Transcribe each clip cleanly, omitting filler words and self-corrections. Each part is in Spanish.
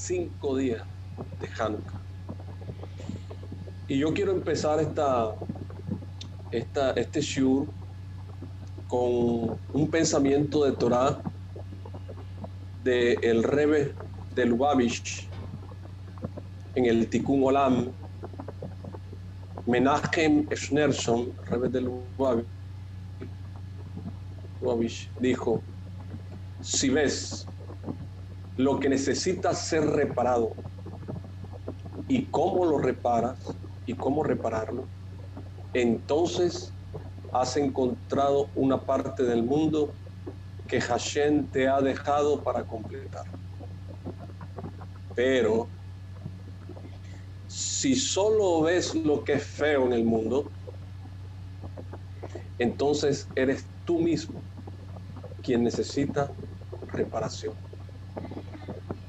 5 días de Hanukkah. Y yo quiero empezar este shiur con un pensamiento de Torah del Rebbe de Lubavitch en el Tikkun Olam. Menachem Schneerson, Rebbe de Lubavitch, dijo: si ves lo que necesita ser reparado y cómo lo reparas y cómo repararlo, entonces has encontrado una parte del mundo que Hashem te ha dejado para completar. Pero si solo ves lo que es feo en el mundo, entonces eres tú mismo quien necesita reparación.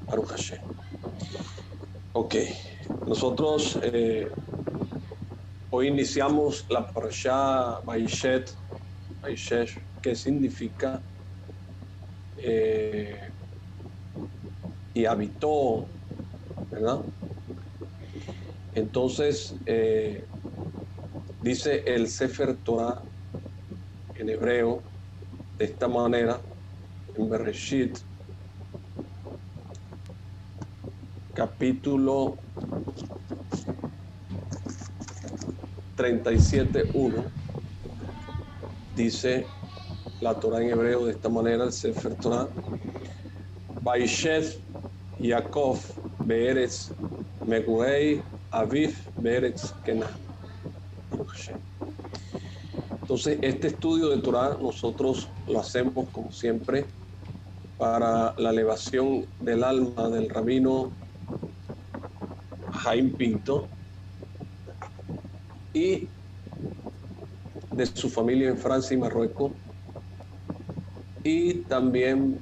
Baruch Hashem. Ok, nosotros hoy iniciamos la parashá Vayishesh, que significa y habitó, ¿verdad? Entonces, dice el Sefer Torah en hebreo de esta manera, en Bereshit, capítulo 37:1, dice la Torah en hebreo de esta manera, el Sefer Torah: Vayishesh Yaakov be'eretz megurei aviv be'eretz Kenan. Entonces, este estudio de Torah nosotros lo hacemos, como siempre, para la elevación del alma del rabino Jaime Pinto y de su familia en Francia y Marruecos, y también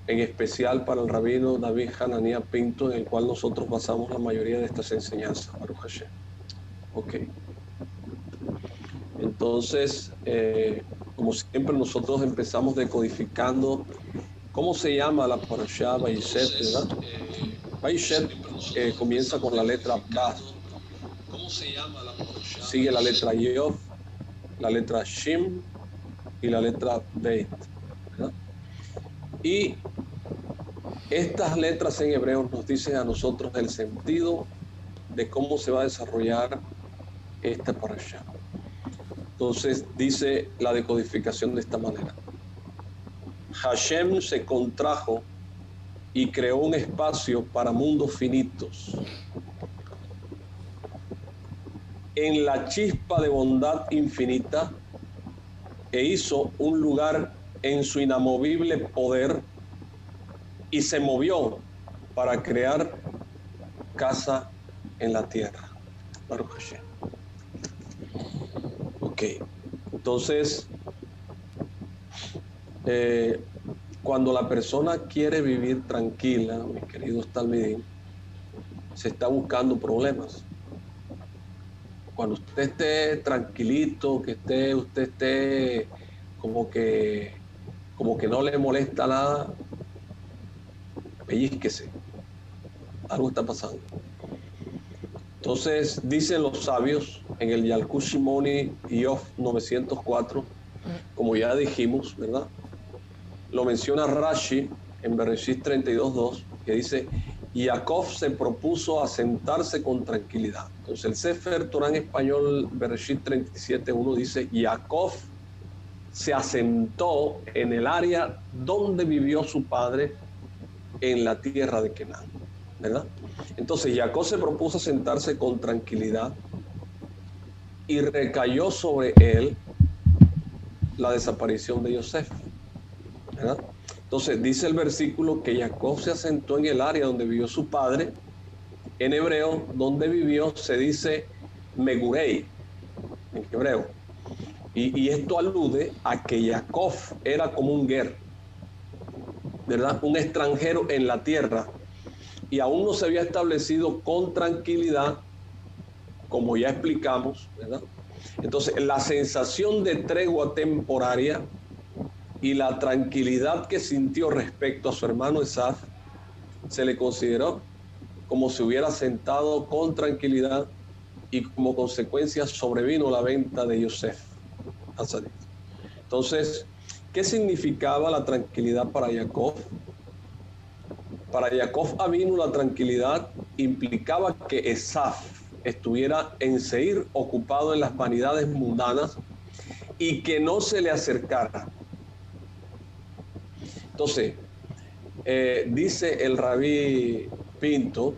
en especial para el rabino David Hanania Pinto, en el cual nosotros basamos la mayoría de estas enseñanzas. Baruch Hashem. Ok. Entonces, como siempre, nosotros empezamos decodificando cómo se llama la parashá Vayishesh, ¿verdad? Vayishesh comienza con la letra Baf. Sigue la letra Yov, la letra Shim y la letra Beit, ¿verdad? Y estas letras en hebreo nos dicen a nosotros el sentido de cómo se va a desarrollar esta parashá. Entonces dice la decodificación de esta manera: Hashem se contrajo y creó un espacio para mundos finitos. En la chispa de bondad infinita, e hizo un lugar en su inamovible poder y se movió para crear casa en la tierra. Baruch Hashem. Ok, entonces, cuando la persona quiere vivir tranquila, mis queridos talmidim, se está buscando problemas. Cuando usted esté tranquilito, que usted esté como que no le molesta nada, pellizquese. Algo está pasando. Entonces, dicen los sabios en el Yalkut Shimoni Iyov 904, como ya dijimos, ¿verdad? Lo menciona Rashi en Bereshit 32:2, que dice: Jacob se propuso asentarse con tranquilidad. Entonces, el Sefer Torah en español, Bereshit 37:1, dice: Jacob se asentó en el área donde vivió su padre, en la tierra de Kenan, ¿verdad? Entonces, Jacob se propuso sentarse con tranquilidad y recayó sobre él la desaparición de Yosef, ¿verdad? Entonces, dice el versículo que Jacob se asentó en el área donde vivió su padre. En hebreo, donde vivió, se dice Megurei, en hebreo. Y esto alude a que Jacob era como un ger, ¿verdad? Un extranjero en la tierra, y aún no se había establecido con tranquilidad, como ya explicamos, ¿verdad? Entonces, la sensación de tregua temporaria y la tranquilidad que sintió respecto a su hermano Esaf se le consideró como si hubiera sentado con tranquilidad, y como consecuencia sobrevino la venta de Yosef a Tzaddik. Entonces, ¿qué significaba la tranquilidad para Jacob? Para Jacob Avinu la tranquilidad implicaba que Esaf estuviera en Seir, ocupado en las vanidades mundanas, y que no se le acercara. Entonces, dice el rabí Pinto,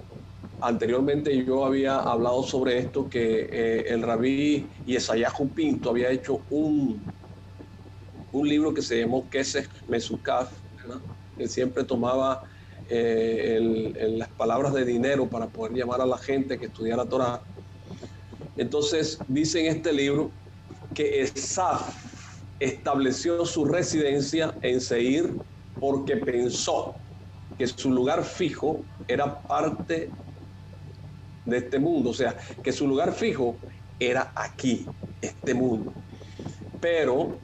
anteriormente yo había hablado sobre esto, que el rabí Yesayahu Pinto había hecho un libro que se llamó Kesef Mesukaf, ¿verdad? Que siempre tomaba las palabras de dinero para poder llamar a la gente que estudiara Torah. Entonces dice en este libro que Esaf estableció su residencia en Seir porque pensó que su lugar fijo era parte de este mundo, o sea, que su lugar fijo era aquí, este mundo. Pero,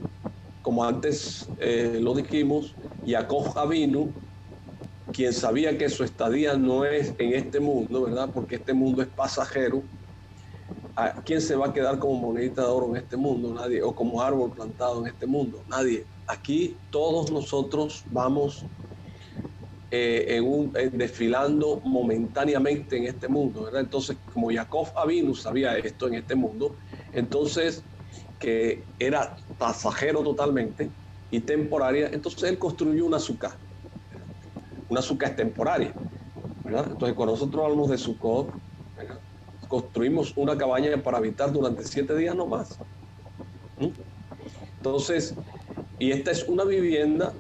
como antes lo dijimos, Jacob Avinu, quien sabía que su estadía no es en este mundo, ¿verdad? Porque este mundo es pasajero. ¿Quién se va a quedar como monedita de oro en este mundo? Nadie. O como árbol plantado en este mundo. Nadie. Aquí todos nosotros vamos desfilando momentáneamente en este mundo, ¿verdad? Entonces, como Jacob Avinu sabía esto en este mundo, entonces que era pasajero totalmente y temporaria, entonces él construyó una sukkah. Una sukkah es temporaria, ¿verdad? Entonces, cuando nosotros hablamos de Sukkot, ¿verdad?, construimos una cabaña para habitar durante 7 días no más. Entonces, y esta es una vivienda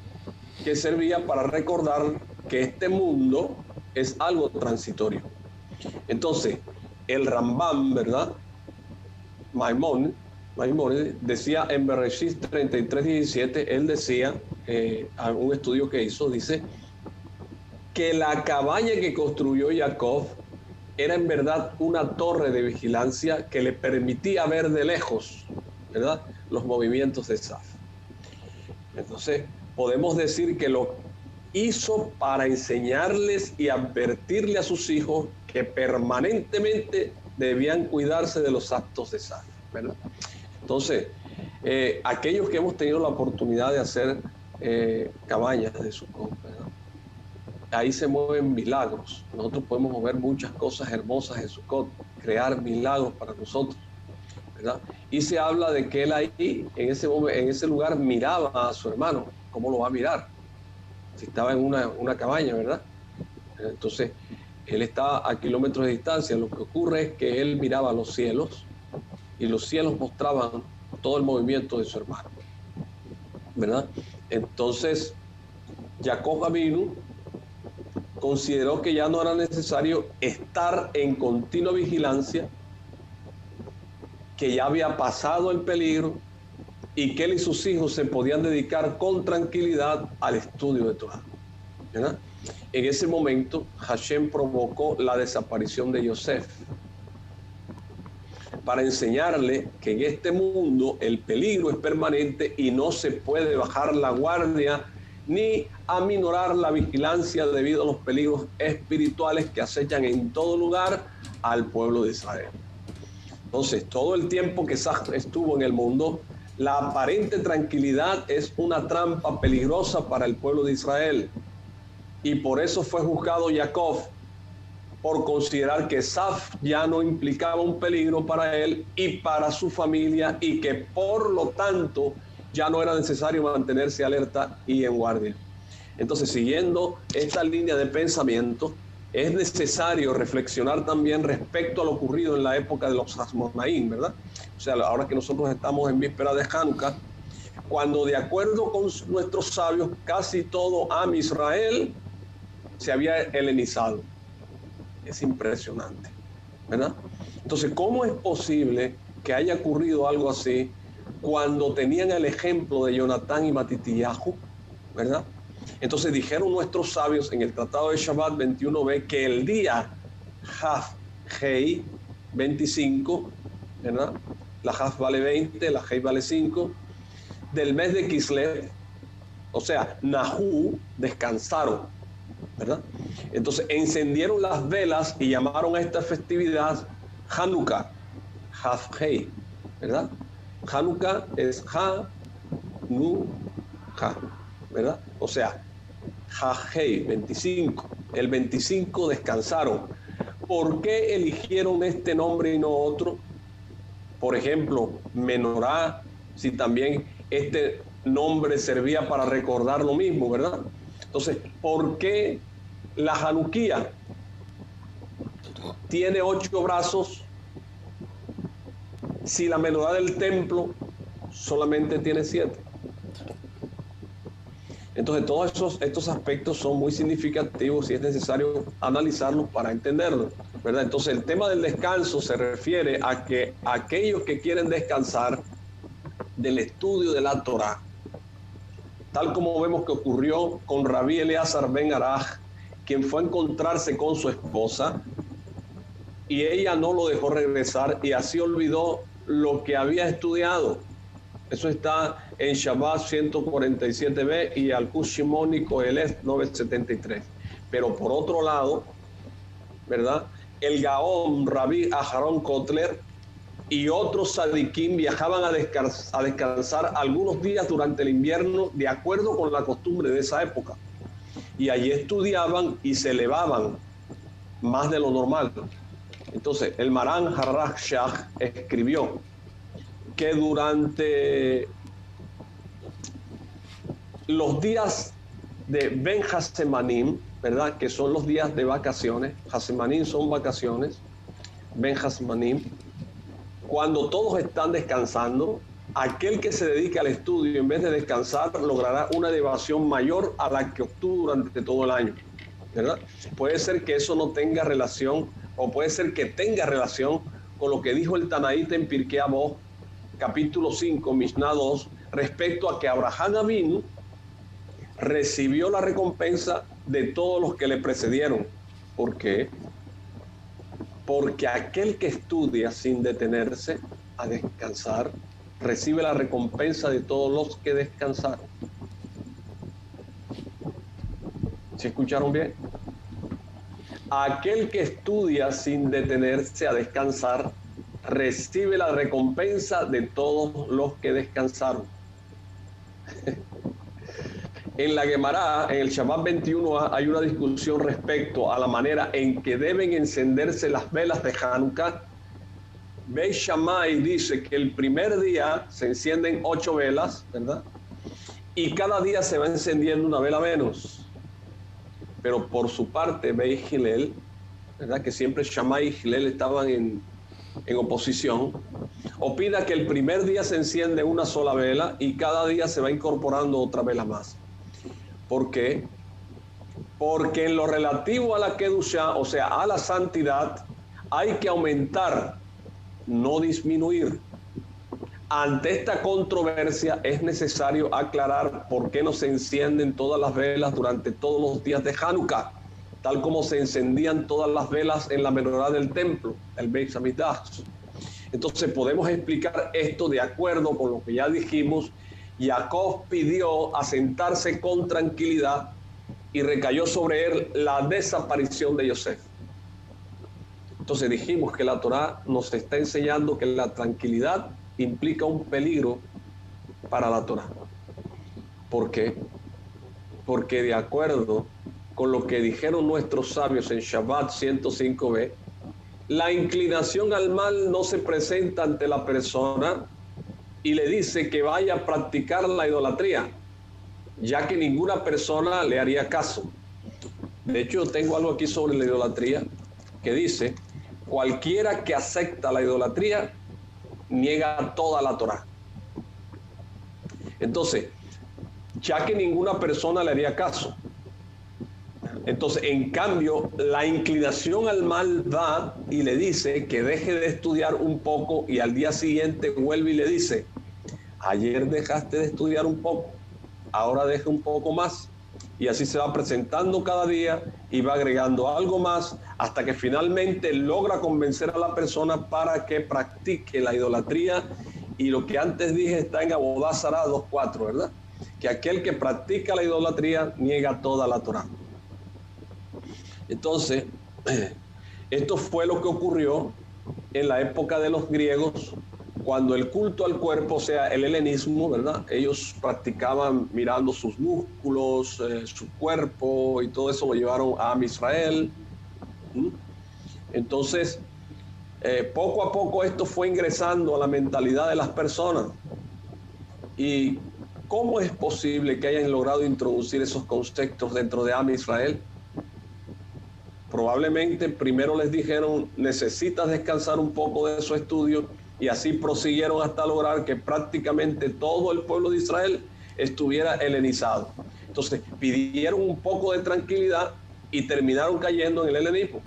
que servía para recordar que este mundo es algo transitorio. Entonces, el Rambam, ¿verdad?, Maimónides decía en Bereshit 33:17, él decía, un estudio que hizo, dice que la cabaña que construyó Jacob era en verdad una torre de vigilancia que le permitía ver de lejos, ¿verdad?, los movimientos de Esaf. Entonces, podemos decir que lo hizo para enseñarles y advertirle a sus hijos que permanentemente debían cuidarse de los actos de Esaf, ¿verdad? Entonces, aquellos que hemos tenido la oportunidad de hacer cabañas de Sukkot, ¿verdad?, ahí se mueven milagros. Nosotros podemos mover muchas cosas hermosas en Sukkot, crear milagros para nosotros, ¿verdad? Y se habla de que él ahí, en ese lugar, miraba a su hermano. ¿Cómo lo va a mirar? Si estaba en una cabaña, ¿verdad? Entonces, él estaba a kilómetros de distancia. Lo que ocurre es que él miraba a los cielos y los cielos mostraban todo el movimiento de su hermano, ¿verdad? Entonces, Jacob Avinu consideró que ya no era necesario estar en continua vigilancia, que ya había pasado el peligro y que él y sus hijos se podían dedicar con tranquilidad al estudio de Torah, ¿verdad? En ese momento, Hashem provocó la desaparición de Yosef para enseñarle que en este mundo el peligro es permanente y no se puede bajar la guardia ni aminorar la vigilancia debido a los peligros espirituales que acechan en todo lugar al pueblo de Israel. Entonces, todo el tiempo que Esaf estuvo en el mundo, la aparente tranquilidad es una trampa peligrosa para el pueblo de Israel. Y por eso fue juzgado Jacob, por considerar que Esaf ya no implicaba un peligro para él y para su familia, y que por lo tanto ya no era necesario mantenerse alerta y en guardia. Entonces, siguiendo esta línea de pensamiento, es necesario reflexionar también respecto a lo ocurrido en la época de los Hasmonaim, ¿verdad? O sea, ahora que nosotros estamos en víspera de Hanukkah, cuando, de acuerdo con nuestros sabios, casi todo Am Israel se había helenizado. Es impresionante, ¿verdad? Entonces, ¿cómo es posible que haya ocurrido algo así cuando tenían el ejemplo de Jonatán y Matitillahu, ¿verdad? Entonces dijeron nuestros sabios en el Tratado de Shabbat 21b que el día Haf Hei 25, ¿verdad?, la Haf vale 20, la Hei vale 5, del mes de Kislev, o sea, Nahu, descansaron. ¿verdad? Entonces encendieron las velas y llamaron a esta festividad Hanukkah, Hafhei, ¿verdad? Hanukkah es Ha-Nu-Ha, ¿verdad? O sea, Hafhei, 25. El 25 descansaron. ¿Por qué eligieron este nombre y no otro? Por ejemplo, Menorá, si también este nombre servía para recordar lo mismo, ¿verdad? Entonces, ¿por qué la Hanukkah tiene 8 brazos si la Menorá del templo solamente tiene 7? Entonces, todos estos aspectos son muy significativos y es necesario analizarlos para entenderlos, ¿verdad? Entonces, el tema del descanso se refiere a que aquellos que quieren descansar del estudio de la Torá, tal como vemos que ocurrió con Rabí Eleazar ben Araj, quien fue a encontrarse con su esposa y ella no lo dejó regresar y así olvidó lo que había estudiado. Eso está en Shabbat 147b y Al-Quds Shimoni Kohelet 973. Pero por otro lado, ¿verdad? El Gaón Rabí Aharon Kotler y otros sadiquín viajaban a descansar algunos días durante el invierno de acuerdo con la costumbre de esa época. Y allí estudiaban y se elevaban más de lo normal. Entonces, el Maran Harrach Shach escribió que durante los días de Ben Hasemanim, ¿verdad? Que son los días de vacaciones, Hasemanim son vacaciones, Ben Hasemanim, cuando todos están descansando, aquel que se dedica al estudio en vez de descansar logrará una elevación mayor a la que obtuvo durante todo el año, ¿verdad? Puede ser que eso no tenga relación, o puede ser que tenga relación con lo que dijo el Tanaíta en Pirkei Avot, capítulo 5, Mishnah 2, respecto a que Abraham Avinu recibió la recompensa de todos los que le precedieron. ¿Por qué? Porque aquel que estudia sin detenerse a descansar recibe la recompensa de todos los que descansaron. ¿Sí escucharon bien? Aquel que estudia sin detenerse a descansar recibe la recompensa de todos los que descansaron. En la Gemara, en el Shabbat 21a, hay una discusión respecto a la manera en que deben encenderse las velas de Hanukkah. Beis Shammai dice que el primer día se encienden 8 velas, ¿verdad? Y cada día se va encendiendo una vela menos. Pero por su parte, Beis Hillel, ¿verdad? Que siempre Shammai y Hillel estaban en oposición, opina que el primer día se enciende una sola vela y cada día se va incorporando otra vela más. ¿Por qué? Porque en lo relativo a la Kedushá, o sea, a la santidad, hay que aumentar, no disminuir. Ante esta controversia es necesario aclarar por qué no se encienden todas las velas durante todos los días de Hanukkah, tal como se encendían todas las velas en la menorá del templo, el Beis Hamikdash. Entonces podemos explicar esto de acuerdo con lo que ya dijimos. Jacob pidió asentarse con tranquilidad y recayó sobre él la desaparición de Yosef. Entonces dijimos que la Torá nos está enseñando que la tranquilidad implica un peligro para la Torá. ¿Por qué? Porque de acuerdo con lo que dijeron nuestros sabios en Shabbat 105b, la inclinación al mal no se presenta ante la persona y le dice que vaya a practicar la idolatría, ya que ninguna persona le haría caso. De hecho, tengo algo aquí sobre la idolatría que dice: cualquiera que acepta la idolatría niega toda la Torá. Entonces, ya que ninguna persona le haría caso, entonces, en cambio, la inclinación al mal va y le dice que deje de estudiar un poco y al día siguiente vuelve y le dice: ayer dejaste de estudiar un poco, ahora deja un poco más. Y así se va presentando cada día y va agregando algo más hasta que finalmente logra convencer a la persona para que practique la idolatría. Y lo que antes dije está en Abodá Zará 2.4, ¿verdad? Que aquel que practica la idolatría niega toda la Torá. Entonces, esto fue lo que ocurrió en la época de los griegos, cuando el culto al cuerpo, o sea, el helenismo, ¿verdad? Ellos practicaban mirando sus músculos, su cuerpo, y todo eso lo llevaron a Israel. Entonces, poco a poco esto fue ingresando a la mentalidad de las personas. ¿Y cómo es posible que hayan logrado introducir esos conceptos dentro de Israel? Probablemente primero les dijeron, necesitas descansar un poco de su estudio, y así prosiguieron hasta lograr que prácticamente todo el pueblo de Israel estuviera helenizado. Entonces pidieron un poco de tranquilidad y terminaron cayendo en el helenismo,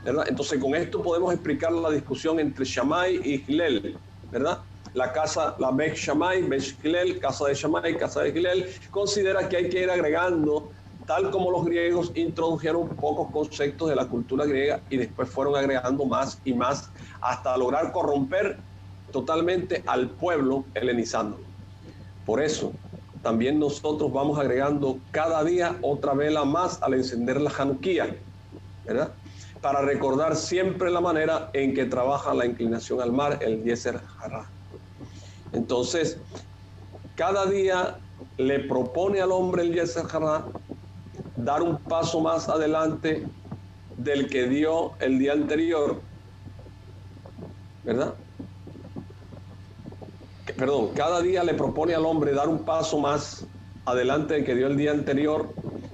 ¿verdad? Entonces con esto podemos explicar la discusión entre Shammai y Hillel, ¿verdad? La Beth Shammai, Beth Hillel, casa de Shammai, casa de Hillel, considera que hay que ir agregando, tal como los griegos introdujeron pocos conceptos de la cultura griega y después fueron agregando más y más hasta lograr corromper totalmente al pueblo helenizándolo. Por eso también nosotros vamos agregando cada día otra vela más al encender la Hanukkah, ¿verdad? Para recordar siempre la manera en que trabaja la inclinación al mar, el Yeser Hará. Entonces, cada día le propone al hombre el Yeser Hará dar un paso más adelante del que dio el día anterior, ¿verdad? Perdón, cada día le propone al hombre dar un paso más adelante del que dio el día anterior.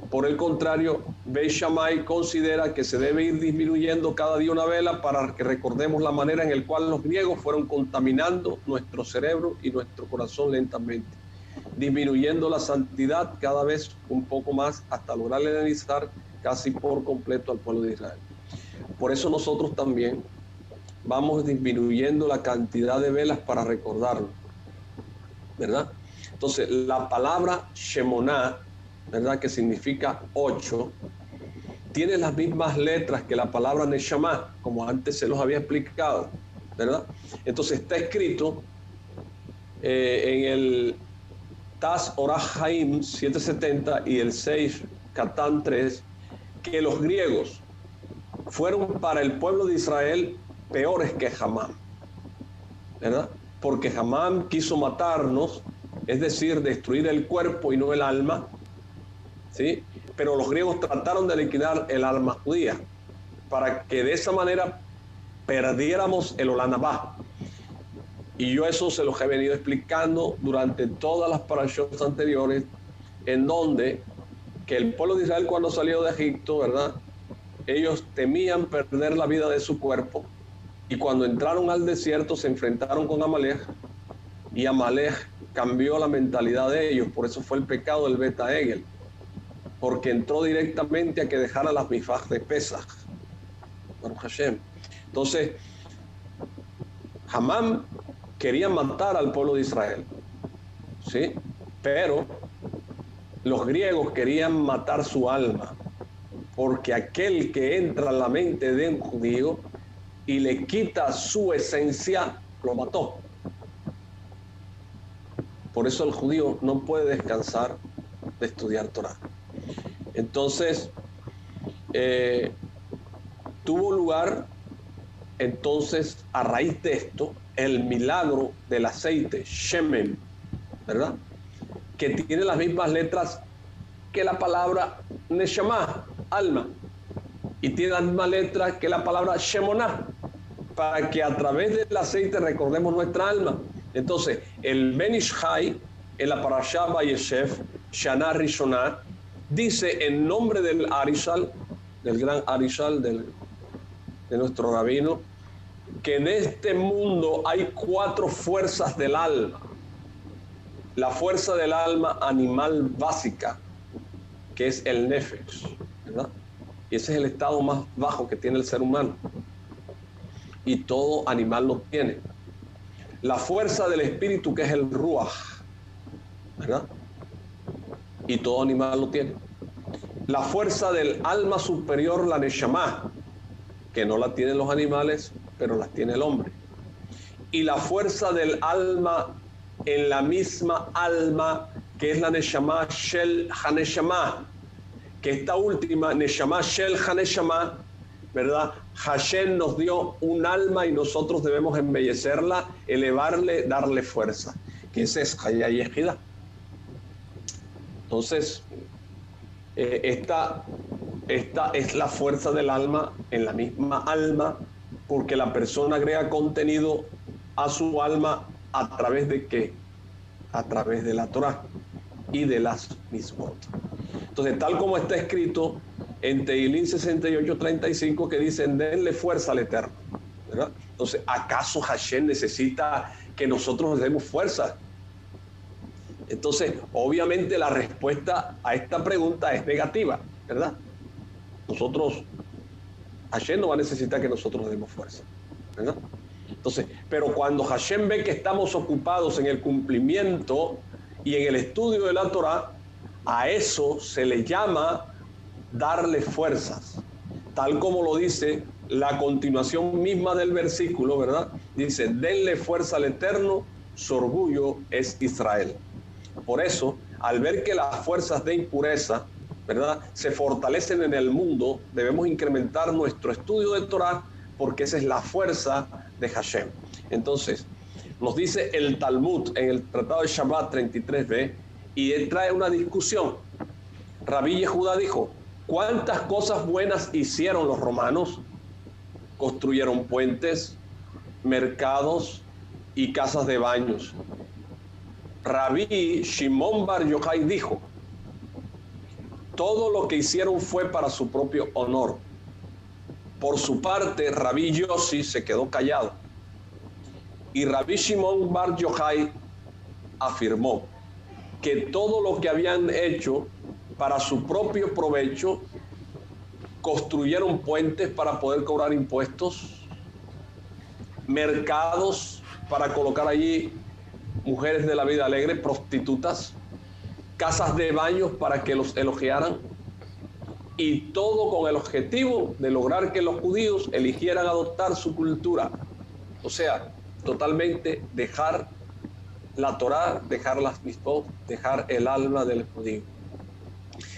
Por el contrario, Beit Shammai considera que se debe ir disminuyendo cada día una vela para que recordemos la manera en la cual los griegos fueron contaminando nuestro cerebro y nuestro corazón lentamente, disminuyendo la santidad cada vez un poco más hasta lograr helenizar casi por completo al pueblo de Israel. Por eso nosotros también vamos disminuyendo la cantidad de velas para recordarlo, ¿verdad? Entonces, la palabra Shemoná, ¿verdad?, que significa 8, tiene las mismas letras que la palabra Neshama, como antes se los había explicado, ¿verdad? Entonces, está escrito en el Tas Orach Haim 770 y el 6 Catán 3, que los griegos fueron para el pueblo de Israel peores que Hamán, ¿verdad? Porque Hamán quiso matarnos, es decir, destruir el cuerpo y no el alma, ¿sí? Pero los griegos trataron de liquidar el alma judía para que de esa manera perdiéramos el Olam Abba. Y yo eso se los he venido explicando durante todas las parashot anteriores, en donde que el pueblo de Israel, cuando salió de Egipto, ¿verdad?, ellos temían perder la vida de su cuerpo, y cuando entraron al desierto se enfrentaron con Amalek, y Amalek cambió la mentalidad de ellos. Por eso fue el pecado del Beta Egel, porque entró directamente a que dejara las mifaj de Pesach. Baruch Hashem. Entonces, Hamán quería matar al pueblo de Israel, ¿sí? Pero los griegos querían matar su alma, porque aquel que entra en la mente de un judío y le quita su esencia, lo mató. Por eso el judío no puede descansar de estudiar Torah. Entonces, tuvo lugar, entonces, a raíz de esto, el milagro del aceite, Shemen, ¿verdad?, que tiene las mismas letras que la palabra Neshama, alma, y tiene las mismas letras que la palabra Shemonah, para que a través del aceite recordemos nuestra alma. Entonces, el Ben Ishai, en la Parashá Vayeshev, Shana Rishonah, dice en nombre del Arizal, del gran Arizal, de nuestro rabino, que en este mundo hay 4 fuerzas del alma. La fuerza del alma animal básica, que es el Nefesh, ¿verdad? Y ese es el estado más bajo que tiene el ser humano. Y todo animal lo tiene. La fuerza del espíritu, que es el Ruach, ¿verdad? Y todo animal lo tiene. La fuerza del alma superior, la Neshama, que no la tienen los animales, pero la tiene el hombre. Y la fuerza del alma en la misma alma, que es la Neshama Shel HaNeshama, que esta última, Neshama Shel HaNeshama, ¿verdad? Hashem nos dio un alma y nosotros debemos embellecerla, elevarle, darle fuerza, que ese es Hayá y Ejida. Entonces, esta es la fuerza del alma en la misma alma, porque la persona agrega contenido a su alma a través de ¿qué? A través de la Torah y de las mismot. Entonces, tal como está escrito en Tehilín 68:35, que dicen, denle fuerza al Eterno, ¿verdad? Entonces, ¿acaso Hashem necesita que nosotros le demos fuerza? Entonces, obviamente la respuesta a esta pregunta es negativa, ¿verdad? Hashem no va a necesitar que nosotros le demos fuerza, ¿verdad? Entonces, pero cuando Hashem ve que estamos ocupados en el cumplimiento y en el estudio de la Torah, a eso se le llama darle fuerzas, tal como lo dice la continuación misma del versículo, ¿verdad? Dice, denle fuerza al Eterno, su orgullo es Israel. Por eso, al ver que las fuerzas de impureza, ¿verdad?, se fortalecen en el mundo, debemos incrementar nuestro estudio de Torah, porque esa es la fuerza de Hashem. Entonces, nos dice el Talmud en el Tratado de Shabbat 33b, y él trae una discusión. Rabí Yehudá dijo, ¿cuántas cosas buenas hicieron los romanos? Construyeron puentes, mercados y casas de baños. Rabí Shimon Bar Yochai dijo, todo lo que hicieron fue para su propio honor. Por su parte, Rabí Yossi se quedó callado. Y Rabí Shimon Bar Yochai afirmó que todo lo que habían hecho para su propio provecho, construyeron puentes para poder cobrar impuestos, mercados para colocar allí mujeres de la vida alegre, prostitutas, casas de baños para que los elogiaran, y todo con el objetivo de lograr que los judíos eligieran adoptar su cultura. O sea, totalmente dejar la Torá, dejar las mitzvot, dejar el alma del judío.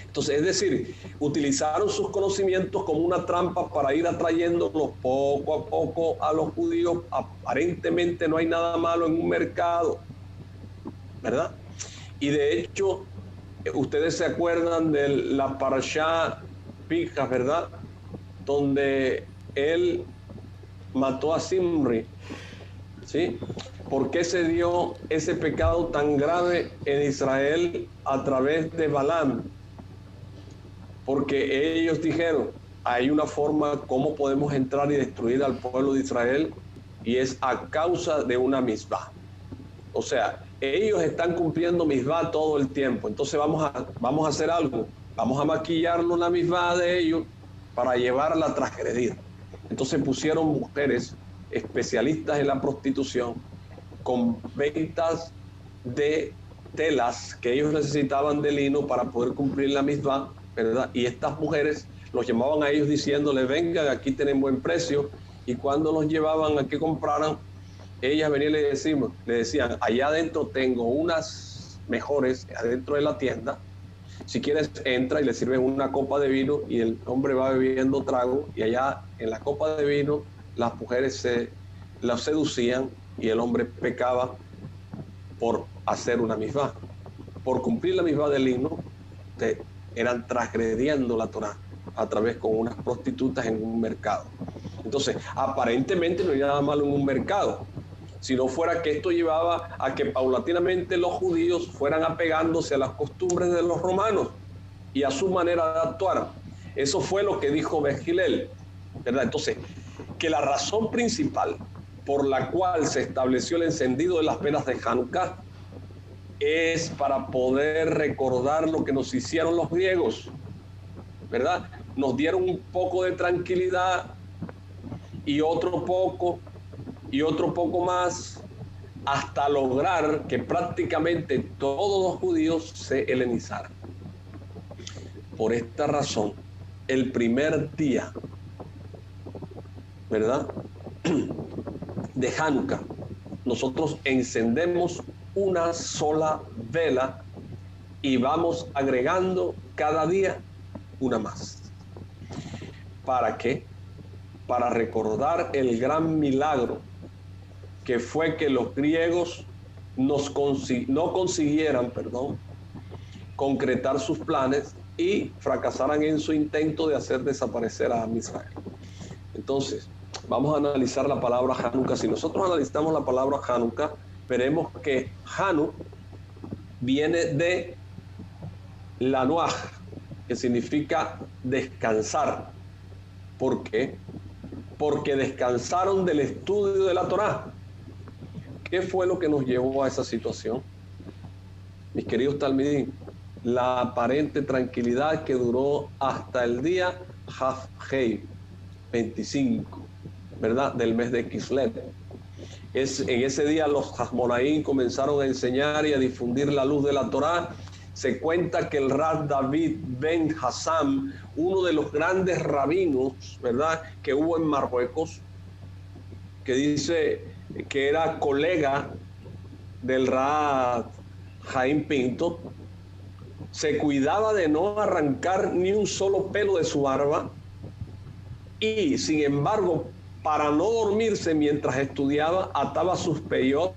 Entonces, es decir, utilizaron sus conocimientos como una trampa para ir atrayéndolos poco a poco a los judíos. Aparentemente no hay nada malo en un mercado, ¿verdad? Y de hecho, ustedes se acuerdan de la Parashá Pinjas, ¿verdad? Donde él mató a Zimri, ¿sí? ¿Por qué se dio ese pecado tan grave en Israel a través de Balaam? Porque ellos dijeron, hay una forma como podemos entrar y destruir al pueblo de Israel, y es a causa de una misbah. O sea, ellos están cumpliendo misbah todo el tiempo, entonces vamos a hacer algo, vamos a maquillarnos la misbah de ellos para llevarla a transgredir. Entonces pusieron mujeres especialistas en la prostitución con ventas de telas que ellos necesitaban de lino para poder cumplir la misbah, ¿verdad? Y estas mujeres los llamaban a ellos diciéndoles, vengan, aquí tienen buen precio, y cuando los llevaban a que compraran, ellas venían y le decían, allá adentro tengo unas mejores, adentro de la tienda, si quieres entra, y le sirven una copa de vino, y el hombre va bebiendo trago, y allá en la copa de vino las mujeres las seducían, y el hombre pecaba por hacer una misbah, por cumplir la misbah del lino. Eran transgrediendo la Torah a través con unas prostitutas en un mercado. Entonces, aparentemente no hay nada malo en un mercado, si no fuera que esto llevaba a que paulatinamente los judíos fueran apegándose a las costumbres de los romanos y a su manera de actuar. Eso fue lo que dijo Ben-Hillel, ¿verdad? Entonces, que la razón principal por la cual se estableció el encendido de las velas de Hanukkah es para poder recordar lo que nos hicieron los griegos, ¿verdad? Nos dieron un poco de tranquilidad y otro poco más, hasta lograr que prácticamente todos los judíos se helenizaran. Por esta razón, el primer día, ¿verdad?, de Hanukkah, nosotros encendemos una sola vela y vamos agregando cada día una más. ¿Para qué? Para recordar el gran milagro que fue que los griegos no consiguieran, concretar sus planes y fracasaran en su intento de hacer desaparecer a Israel. Entonces, vamos a analizar la palabra Hanukkah. Si nosotros analizamos la palabra Hanukkah, veremos que Hanu viene de Lanuaj, que significa descansar. ¿Por qué? Porque descansaron del estudio de la Torá. ¿Qué fue lo que nos llevó a esa situación? Mis queridos talmidim, la aparente tranquilidad que duró hasta el día Hafhei, 25, ¿verdad? Del mes de Kislev. En ese día los Hasmonaim comenzaron a enseñar y a difundir la luz de la Torá. Se cuenta que el Rab David Ben Hassam, uno de los grandes rabinos, ¿verdad?, que hubo en Marruecos, que dice que era colega del Rab Jaime Pinto, se cuidaba de no arrancar ni un solo pelo de su barba y, sin embargo, para no dormirse mientras estudiaba, ataba sus peyot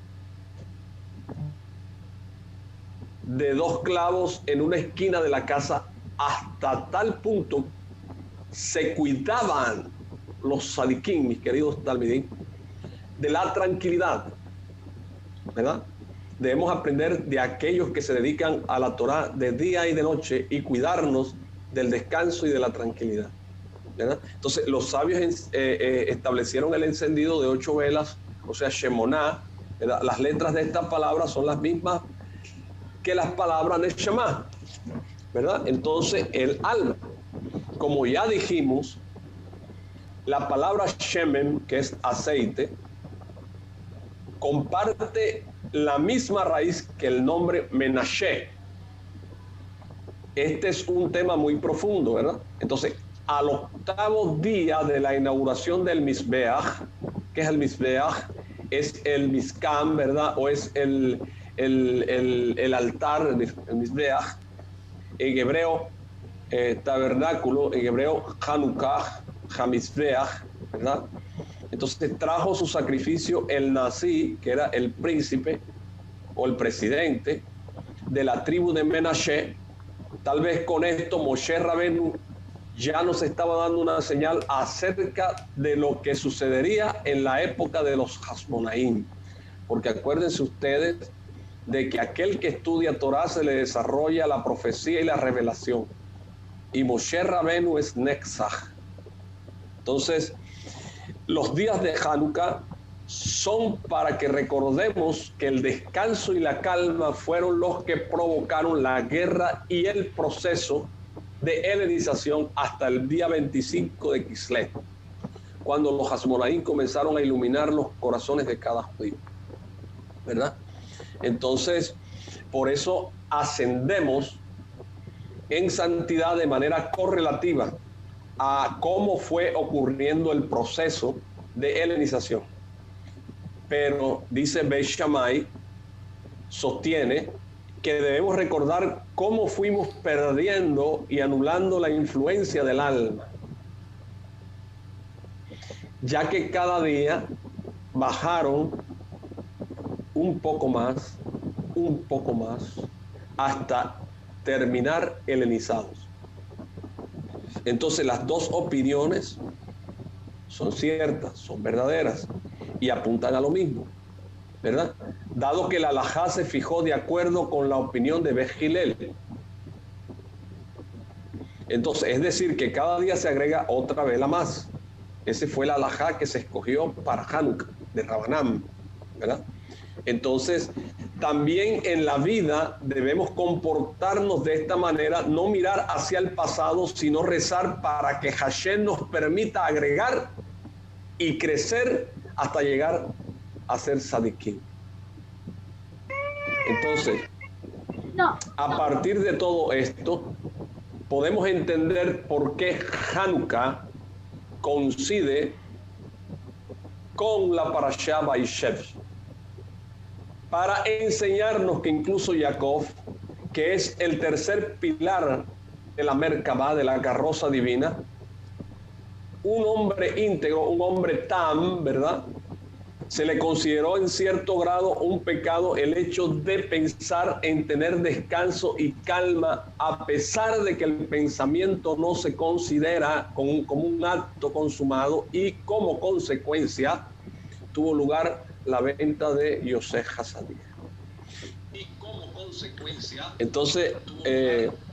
de 2 clavos en una esquina de la casa. Hasta tal punto se cuidaban los sadiquín, mis queridos talmidín, de la tranquilidad, ¿verdad? Debemos aprender de aquellos que se dedican a la Torá de día y de noche y cuidarnos del descanso y de la tranquilidad, ¿verdad? Entonces, los sabios establecieron el encendido de 8 velas, o sea, Shemoná, ¿verdad? Las letras de esta palabra son las mismas que las palabras de Shema, ¿verdad? Entonces, el alma, como ya dijimos, la palabra Shemen, que es aceite, comparte la misma raíz que el nombre Menashe. Este es un tema muy profundo, ¿verdad? Entonces, al 8º día de la inauguración del Mizbeach, ¿qué es el Mizbeach? Es el Mizkan, ¿verdad? O es el altar, el Mizbeach, en hebreo, tabernáculo, en hebreo, Hanukkah, Hamizbeach, ¿verdad? Entonces trajo su sacrificio el Nasi, que era el príncipe o el presidente de la tribu de Menashe. Tal vez con esto Moshe Rabenu ya nos estaba dando una señal acerca de lo que sucedería en la época de los Hasmonaim. Porque acuérdense ustedes de que aquel que estudia Torah se le desarrolla la profecía y la revelación. Y Moshe Rabenu es Netzach. Entonces, los días de Hanukkah son para que recordemos que el descanso y la calma fueron los que provocaron la guerra y el proceso de helenización hasta el día 25 de Kislev, cuando los Hasmonaim comenzaron a iluminar los corazones de cada judío, ¿verdad? Entonces, por eso ascendemos en santidad de manera correlativa a cómo fue ocurriendo el proceso de helenización. Pero dice Beit Shammai, sostiene que debemos recordar cómo fuimos perdiendo y anulando la influencia del alma, ya que cada día bajaron un poco más, hasta terminar helenizados. Entonces las dos opiniones son ciertas, son verdaderas y apuntan a lo mismo, ¿verdad? Dado que la halajá se fijó de acuerdo con la opinión de Beth Hillel. Entonces, es decir, que cada día se agrega otra vela más. Ese fue la halajá que se escogió para Hanukkah, de Rabanam, ¿verdad? Entonces, también en la vida debemos comportarnos de esta manera, no mirar hacia el pasado, sino rezar para que Hashem nos permita agregar y crecer hasta llegar a ser sadiquín. Entonces, a partir de todo esto, podemos entender por qué Hanukkah coincide con la Parashá Vaishev, para enseñarnos que incluso Jacob, que es el tercer pilar de la Merkabah, de la carroza divina, un hombre íntegro, un hombre tam, ¿verdad? Se le consideró en cierto grado un pecado el hecho de pensar en tener descanso y calma, a pesar de que el pensamiento no se considera como un acto consumado, y como consecuencia tuvo lugar la venta de Yosef Hazadia. Y como consecuencia, entonces,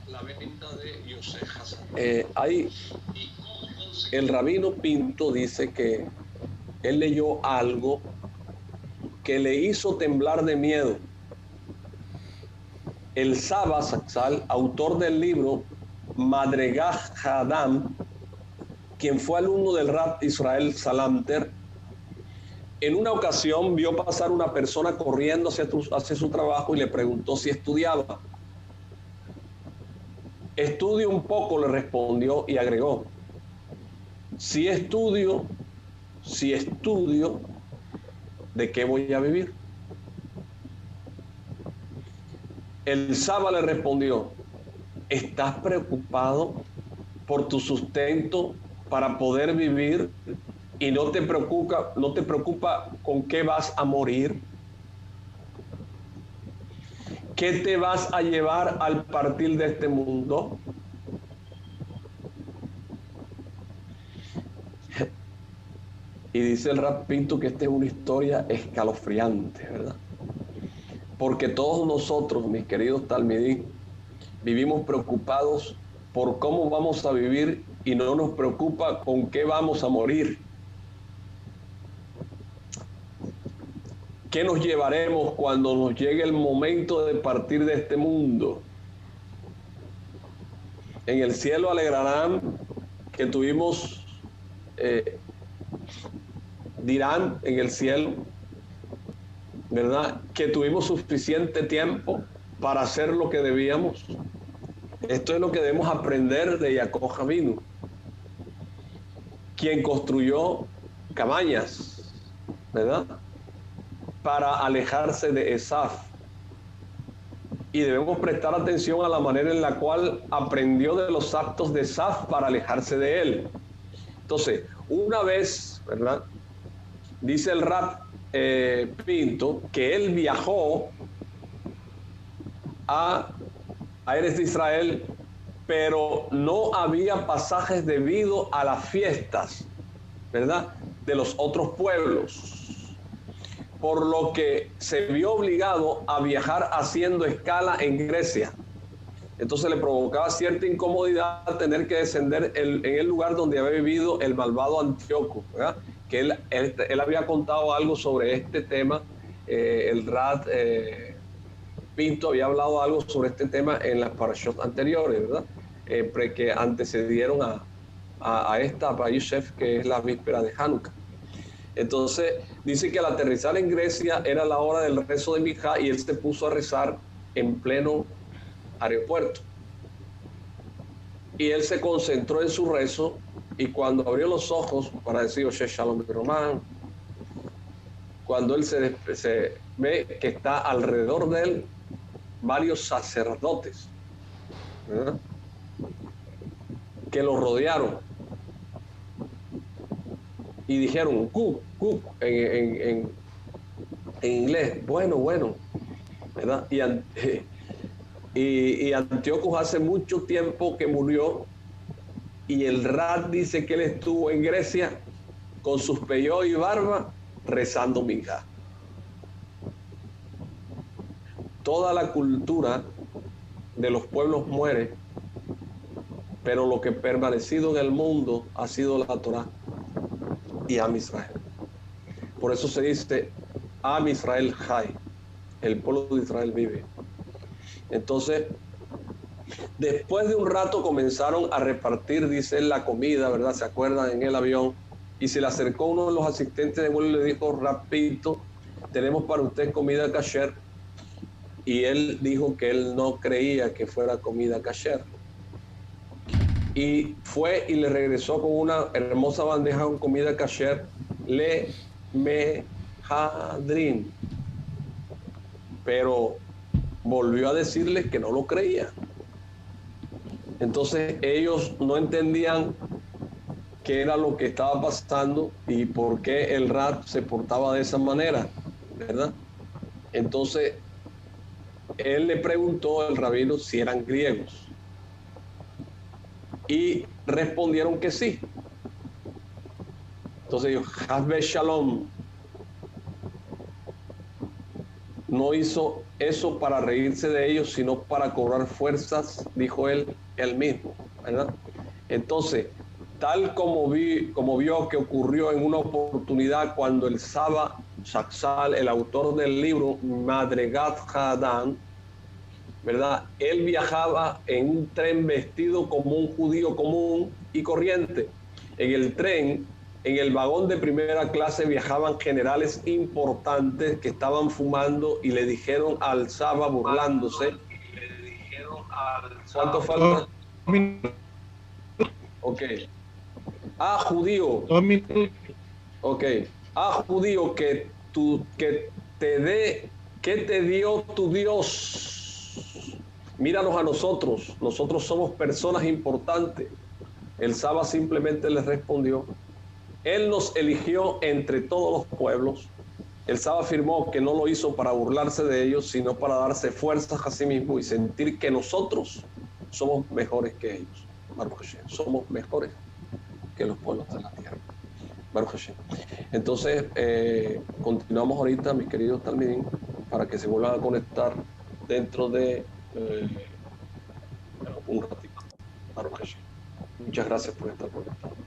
la venta de Yosef Hazadia. Ahí el rabino Pinto dice que él leyó algo que le hizo temblar de miedo. El Saba Saksal, autor del libro Madregah Hadam, quien fue alumno del Rab Israel Salanter, en una ocasión vio pasar una persona corriendo hacia su trabajo y le preguntó si estudiaba. Estudio un poco, le respondió, y agregó: si estudio, ¿de qué voy a vivir? El Saba le respondió: ¿estás preocupado por tu sustento para poder vivir y no te preocupa con qué vas a morir? ¿Qué te vas a llevar al partir de este mundo? Y dice el Rab Pinto que esta es una historia escalofriante, ¿verdad? Porque todos nosotros, mis queridos talmidí, vivimos preocupados por cómo vamos a vivir y no nos preocupa con qué vamos a morir. ¿Qué nos llevaremos cuando nos llegue el momento de partir de este mundo? En el cielo alegrarán que tuvimos, dirán en el cielo, ¿verdad?, que tuvimos suficiente tiempo para hacer lo que debíamos. Esto es lo que debemos aprender de Jacob Avinu, quien construyó cabañas, ¿verdad?, para alejarse de Esaf. Y debemos prestar atención a la manera en la cual aprendió de los actos de Esaf para alejarse de él. Entonces, una vez, ¿verdad?, dice el Rab Pinto que él viajó a Eretz Israel, pero no había pasajes debido a las fiestas, ¿verdad?, de los otros pueblos, por lo que se vio obligado a viajar haciendo escala en Grecia. Entonces le provocaba cierta incomodidad tener que descender en el lugar donde había vivido el malvado Antíoco, ¿verdad?, que él había contado algo sobre este tema. El Rab Pinto había hablado algo sobre este tema en las parashot anteriores, ¿verdad?, que antecedieron a esta Yosef, que es la víspera de Hanukkah. Entonces dice que al aterrizar en Grecia era la hora del rezo de Minjá y él se puso a rezar en pleno aeropuerto. Y él se concentró en su rezo, y cuando abrió los ojos para decir Oshe Shalom Román, cuando él se ve que está alrededor de él varios sacerdotes, ¿verdad?, que lo rodearon y dijeron "Kuk, kuk", en inglés, bueno, ¿verdad? Y Antíoco hace mucho tiempo que murió, y el Rab dice que él estuvo en Grecia con sus peyó y barba rezando Minjá. Toda la cultura de los pueblos muere, pero lo que ha permanecido en el mundo ha sido la Torá y Am Israel. Por eso se dice Am Israel Jai, el pueblo de Israel vive. Entonces, después de un rato comenzaron a repartir, dice, la comida, ¿verdad? ¿Se acuerdan? En el avión. Y se le acercó uno de los asistentes de vuelo y le dijo: rapidito, tenemos para usted comida kasher. Y él dijo que él no creía que fuera comida kasher. Y fue y le regresó con una hermosa bandeja con comida kasher, le mehadrin. Pero volvió a decirles que no lo creía. Entonces ellos no entendían qué era lo que estaba pasando y por qué el Rab se portaba de esa manera, ¿verdad? Entonces él le preguntó al rabino si eran griegos y respondieron que sí. Entonces dijo, Hasbe Shalom no hizo eso para reírse de ellos, sino para cobrar fuerzas, dijo él mismo, ¿verdad? Entonces, tal como vio que ocurrió en una oportunidad cuando el Saba Saksal, el autor del libro Madregat Hadan, ¿verdad? Él viajaba en un tren vestido como un judío común y corriente. En el tren, en el vagón de primera clase, viajaban generales importantes que estaban fumando y le dijeron al Saba burlándose. ¿Cuánto falta? Ok. Ah, judío. 2 minutos. Ok. Ah, judío, que te dé, que te dio tu Dios. Míranos a nosotros. Nosotros somos personas importantes. El Saba simplemente les respondió, Él nos eligió entre todos los pueblos. El Saba afirmó que no lo hizo para burlarse de ellos, sino para darse fuerzas a sí mismo y sentir que nosotros somos mejores que ellos. Baruch Hashem, somos mejores que los pueblos de la tierra. Baruch Hashem. Entonces, continuamos ahorita, mis queridos talmidim, para que se vuelvan a conectar dentro de un ratito. Baruch Hashem. Muchas gracias por estar conectados.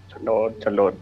Shalom, shalom.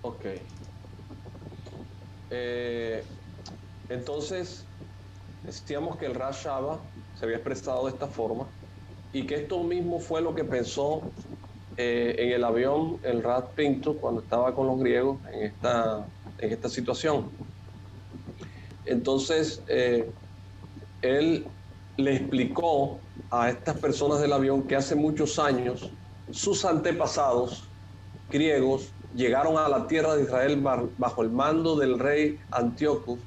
Ok. Entonces, decíamos que el Rash Shaba se había expresado de esta forma y que esto mismo fue lo que pensó en el avión el Rad Pinto cuando estaba con los griegos en esta situación. Entonces, él le explicó a estas personas del avión que hace muchos años sus antepasados griegos llegaron a la tierra de Israel bajo el mando del rey Antíoco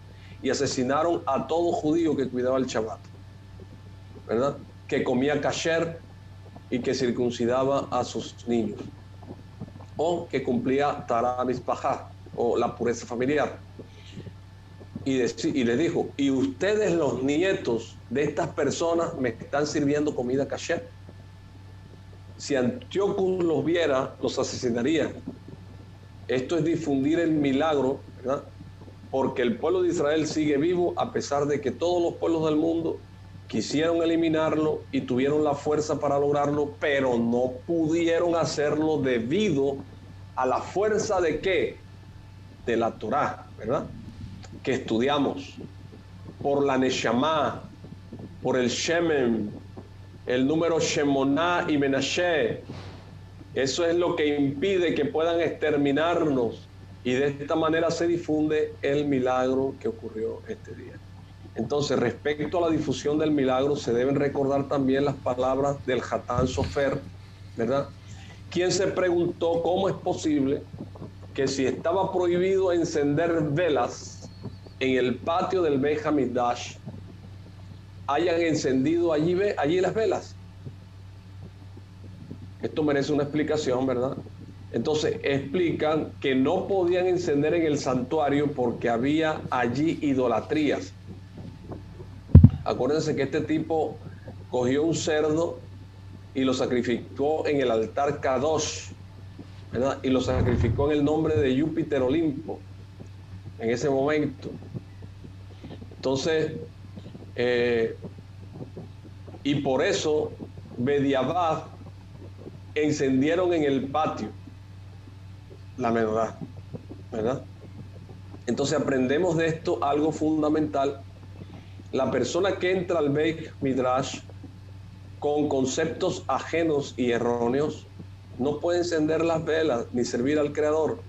y asesinaron a todo judío que cuidaba el Shabbat, ¿verdad? Que comía kasher y que circuncidaba a sus niños, o que cumplía Tará Mispajá, o la pureza familiar. Y les dijo, y ustedes los nietos de estas personas me están sirviendo comida kasher. Si Antíoco los viera, los asesinaría. Esto es difundir el milagro, ¿verdad? Porque el pueblo de Israel sigue vivo a pesar de que todos los pueblos del mundo quisieron eliminarlo y tuvieron la fuerza para lograrlo, pero no pudieron hacerlo debido a la fuerza de ¿qué? De la Torá, ¿verdad? Que estudiamos, por la Neshama, por el Shemen, el número Shemoná y Menashe. Eso es lo que impide que puedan exterminarnos y de esta manera se difunde el milagro que ocurrió este día. Entonces, respecto a la difusión del milagro, se deben recordar también las palabras del Hatán Sofer, ¿verdad? Quien se preguntó cómo es posible que si estaba prohibido encender velas en el patio del Beit HaMikdash, hayan encendido allí las velas. Esto merece una explicación, ¿verdad? Entonces explican que no podían encender en el santuario porque había allí idolatrías. Acuérdense que este tipo cogió un cerdo y lo sacrificó en el altar Kadosh, ¿verdad? Y lo sacrificó en el nombre de Júpiter Olimpo en ese momento. Entonces, y por eso Bediabad encendieron en el patio la menorá, ¿verdad? Entonces aprendemos de esto algo fundamental. La persona que entra al Beit Midrash con conceptos ajenos y erróneos no puede encender las velas ni servir al Creador.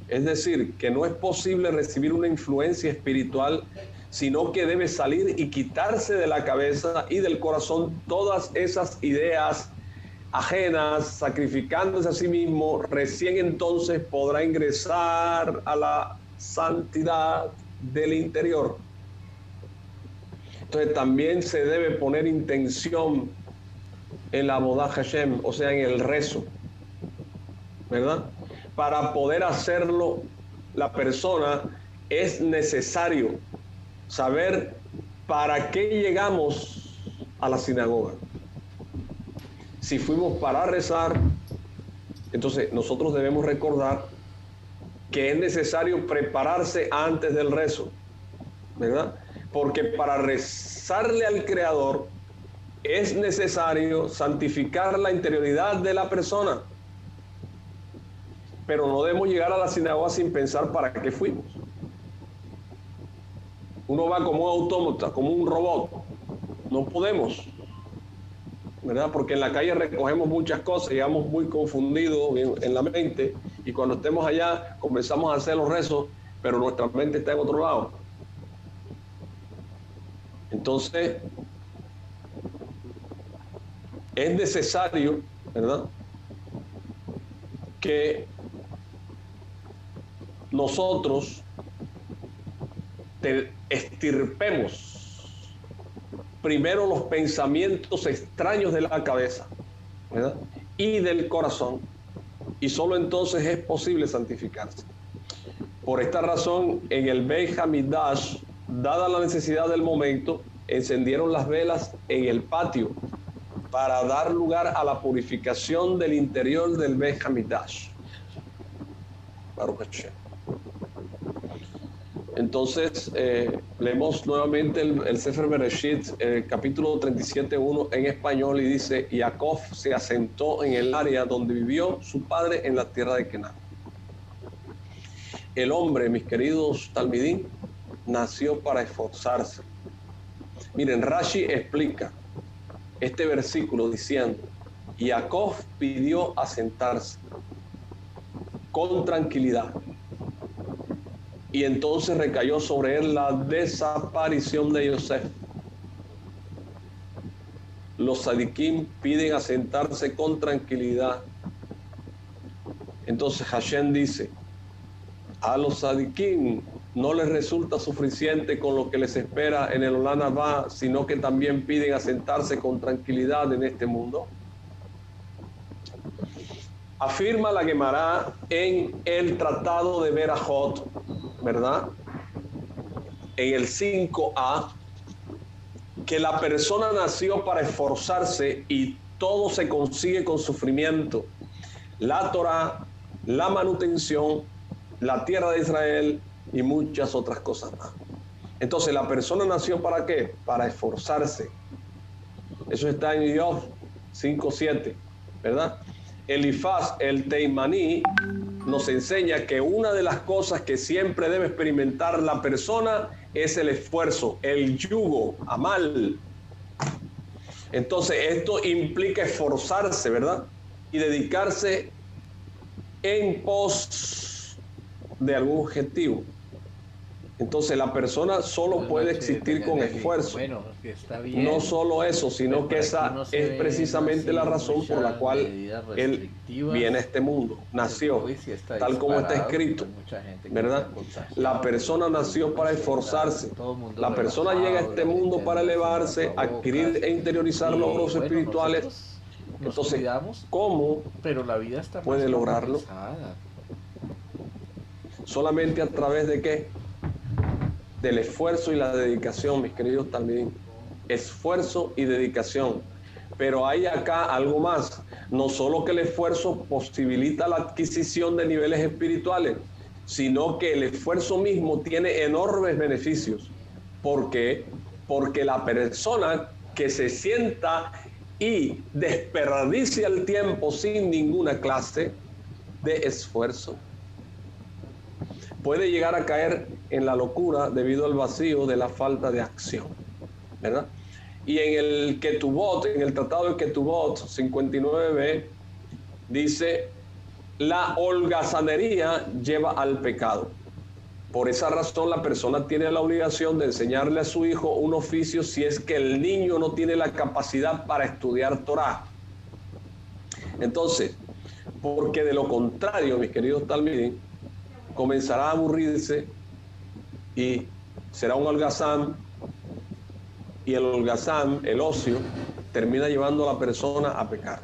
Es decir, que no es posible recibir una influencia espiritual, sino que debe salir y quitarse de la cabeza y del corazón todas esas ideas ajenas, sacrificándose a sí mismo. Recién entonces podrá ingresar a la santidad del interior. Entonces también se debe poner intención en la Avodat Hashem, o sea, en el rezo, ¿verdad? Para poder hacerlo, la persona es necesario saber para qué llegamos a la sinagoga. Si fuimos para rezar, entonces nosotros debemos recordar que es necesario prepararse antes del rezo, ¿verdad? Porque para rezarle al Creador es necesario santificar la interioridad de la persona. Pero no debemos llegar a la sinagoga sin pensar para qué fuimos. Uno va como un autómata, como un robot. No podemos, ¿verdad? Porque en la calle recogemos muchas cosas, llegamos muy confundidos en la mente y cuando estemos allá comenzamos a hacer los rezos, pero nuestra mente está en otro lado. Entonces, es necesario, ¿verdad?, que nosotros extirpemos primero los pensamientos extraños de la cabeza, ¿verdad?, y del corazón, y solo entonces es posible santificarse. Por esta razón, en el Beit HaMikdash, dada la necesidad del momento, encendieron las velas en el patio para dar lugar a la purificación del interior del Beit HaMikdash. Baruch Hashem. Entonces, leemos nuevamente el Sefer Bereshit, capítulo 37:1 en español, y dice: Jacob se asentó en el área donde vivió su padre en la tierra de Canaán. El hombre, mis queridos talmidín, nació para esforzarse. Miren, Rashi explica este versículo diciendo: Jacob pidió asentarse con tranquilidad, y entonces recayó sobre él la desaparición de Yosef. Los sadiquín piden asentarse con tranquilidad. Entonces Hashem dice: a los sadiquín no les resulta suficiente con lo que les espera en el Olam Abba, sino que también piden asentarse con tranquilidad en este mundo. Afirma la Gemara en el Tratado de Berajot, ¿verdad? En el 5a, que la persona nació para esforzarse y todo se consigue con sufrimiento. La Torah, la manutención, la tierra de Israel y muchas otras cosas más. Entonces, ¿la persona nació para qué? Para esforzarse. Eso está en Iov 5.7, ¿verdad? Elifaz, el Teimaní, nos enseña que una de las cosas que siempre debe experimentar la persona es el esfuerzo, el yugo, amal. Entonces, esto implica esforzarse, ¿verdad? Y dedicarse en pos de algún objetivo. Entonces la persona solo puede existir con esfuerzo. Bueno, que está bien, no solo eso, sino que esa es precisamente la razón por la cual él viene a este mundo, nació, tal como está escrito, ¿verdad? La persona nació para esforzarse, la persona llega a este mundo para elevarse, adquirir e interiorizar logros espirituales. Entonces, ¿cómo puede lograrlo? Solamente a través de ¿qué? Del esfuerzo y la dedicación, mis queridos también. Esfuerzo y dedicación. Pero hay acá algo más. No solo que el esfuerzo posibilita la adquisición de niveles espirituales, sino que el esfuerzo mismo tiene enormes beneficios. ¿Por qué? Porque la persona que se sienta y desperdicia el tiempo sin ninguna clase de esfuerzo, puede llegar a caer en la locura debido al vacío de la falta de acción, ¿verdad? Y en el Ketubot, en el Tratado de Ketubot 59b, dice: la holgazanería lleva al pecado. Por esa razón la persona tiene la obligación de enseñarle a su hijo un oficio si es que el niño no tiene la capacidad para estudiar Torah. Entonces, porque de lo contrario, mis queridos talmidín, comenzará a aburrirse y será un holgazán, y el holgazán, el ocio, termina llevando a la persona a pecar.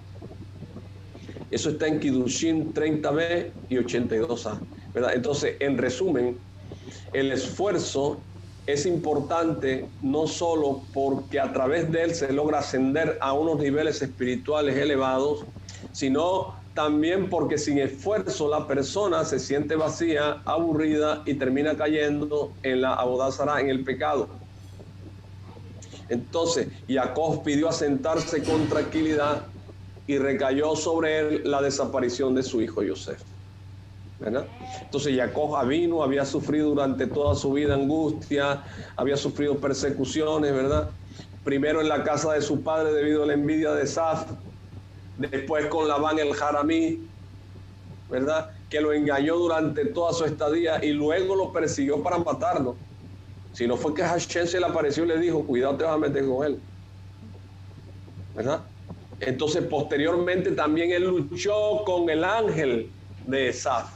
Eso está en Kiddushin 30b y 82a, ¿verdad? Entonces, en resumen, el esfuerzo es importante no solo porque a través de él se logra ascender a unos niveles espirituales elevados, sino también porque sin esfuerzo la persona se siente vacía, aburrida y termina cayendo en la Abodá Zará, en el pecado. Entonces, Jacob pidió asentarse con tranquilidad y recayó sobre él la desaparición de su hijo Yosef, ¿verdad? Entonces Jacob había sufrido durante toda su vida angustia, había sufrido persecuciones, ¿verdad? Primero en la casa de su padre debido a la envidia de Esaf, después con Labán el Jaramí, ¿verdad? Que lo engañó durante toda su estadía y luego lo persiguió para matarlo. Si no fue que Hashem se le apareció y le dijo: cuidado, te vas a meter con él, ¿verdad? Entonces posteriormente también él luchó con el ángel de Esaf.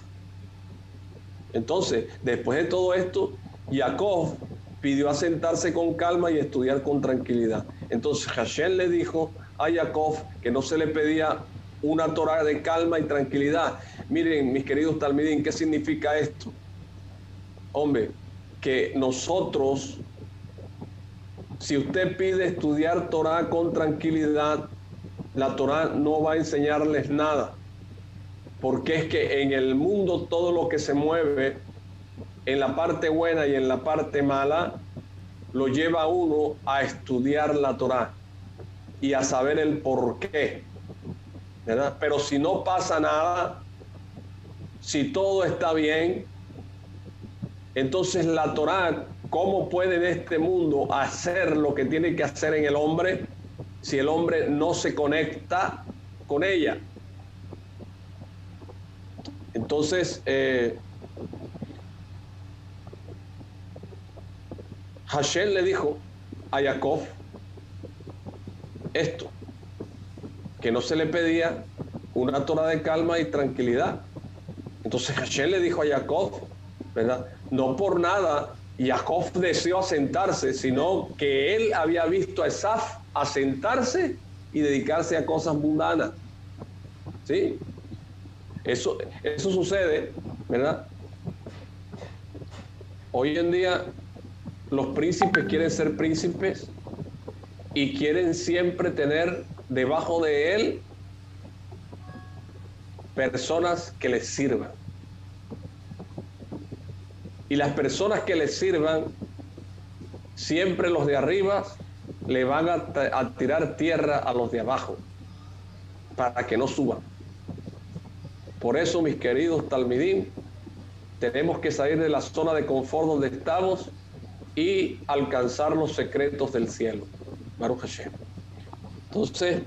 Entonces, después de todo esto, Jacob pidió asentarse con calma y estudiar con tranquilidad. Entonces Hashem le dijo a Jacob que no se le pedía una Torah de calma y tranquilidad. Miren, mis queridos talmidín, ¿qué significa esto? Hombre, que nosotros, si usted pide estudiar Torah con tranquilidad, la Torah no va a enseñarles nada, porque es que en el mundo todo lo que se mueve, en la parte buena y en la parte mala, lo lleva a uno a estudiar la Torah y a saber el porqué, ¿verdad? Pero si no pasa nada, si todo está bien, Entonces la Torá, ¿cómo puede en este mundo hacer lo que tiene que hacer en el hombre si el hombre no se conecta con ella? Entonces, Hashem le dijo a Jacob esto, que no se le pedía una Torá de calma y tranquilidad. Entonces Hashem le dijo a Jacob, ¿verdad? No por nada Jacob deseó asentarse, sino que él había visto a Esaf asentarse y dedicarse a cosas mundanas. ¿Sí? Eso sucede, ¿verdad? Hoy en día los príncipes quieren ser príncipes y quieren siempre tener debajo de él personas que les sirvan. Y las personas que les sirvan, siempre los de arriba le van a tirar tierra a los de abajo para que no suban. Por eso, mis queridos talmidim, tenemos que salir de la zona de confort donde estamos y alcanzar los secretos del cielo. Baruch Hashem. Entonces,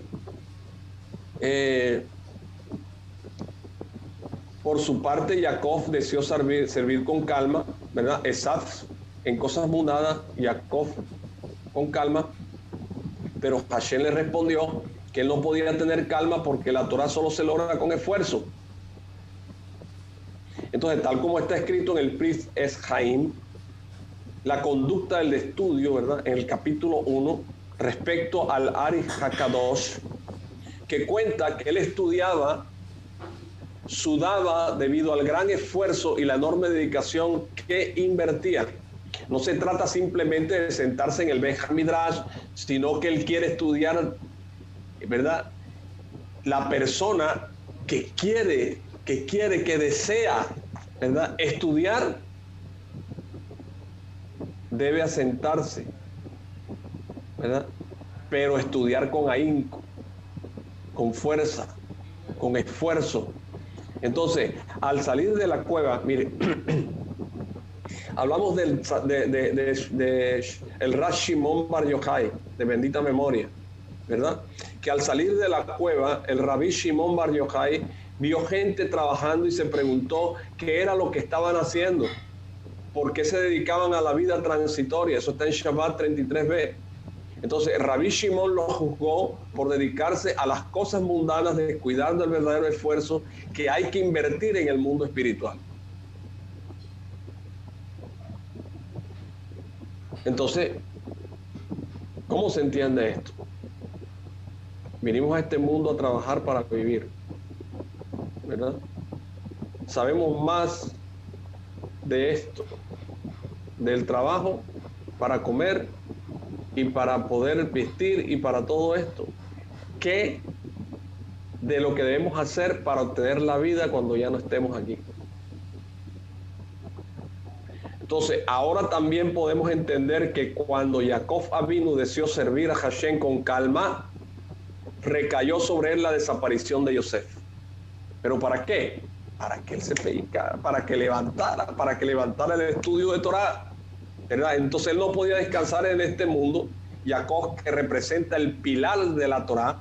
por su parte, Jacob deseó servir con calma, ¿verdad? Esaf en cosas mundanas, Jacob con calma, pero Hashem le respondió que él no podía tener calma porque la Torah solo se logra con esfuerzo. Entonces, tal como está escrito en el Pris Eshaim, la conducta del estudio, ¿verdad? En el capítulo 1, respecto al Ari Hakadosh, que cuenta que él estudiaba, sudaba debido al gran esfuerzo y la enorme dedicación que invertía. No se trata simplemente de sentarse en el Beit Midrash, sino que él quiere estudiar, ¿verdad? La persona que desea, ¿verdad? Estudiar, debe asentarse, ¿verdad? Pero estudiar con ahínco, con fuerza, con esfuerzo. Entonces, al salir de la cueva, mire, hablamos del el Rav Shimon Bar Yochai, de bendita memoria, ¿verdad? Que al salir de la cueva, el Rabí Shimon Bar Yochai vio gente trabajando y se preguntó qué era lo que estaban haciendo, por qué se dedicaban a la vida transitoria. Eso está en Shabbat 33b. Entonces, Rabí Shimon lo juzgó por dedicarse a las cosas mundanas, descuidando el verdadero esfuerzo que hay que invertir en el mundo espiritual. Entonces, ¿cómo se entiende esto? Vinimos a este mundo a trabajar para vivir, ¿verdad? Sabemos más de esto, del trabajo para comer y para poder vestir y para todo esto, que de lo que debemos hacer para obtener la vida cuando ya no estemos aquí. Entonces, ahora también podemos entender que cuando Jacob Avinu deseó servir a Hashem con calma, recayó sobre él la desaparición de Yosef. ¿Pero para qué? Para que él se pellizcara, para que levantara el estudio de Torah, ¿verdad? Entonces él no podía descansar en este mundo. Jacob, que representa el pilar de la Torah,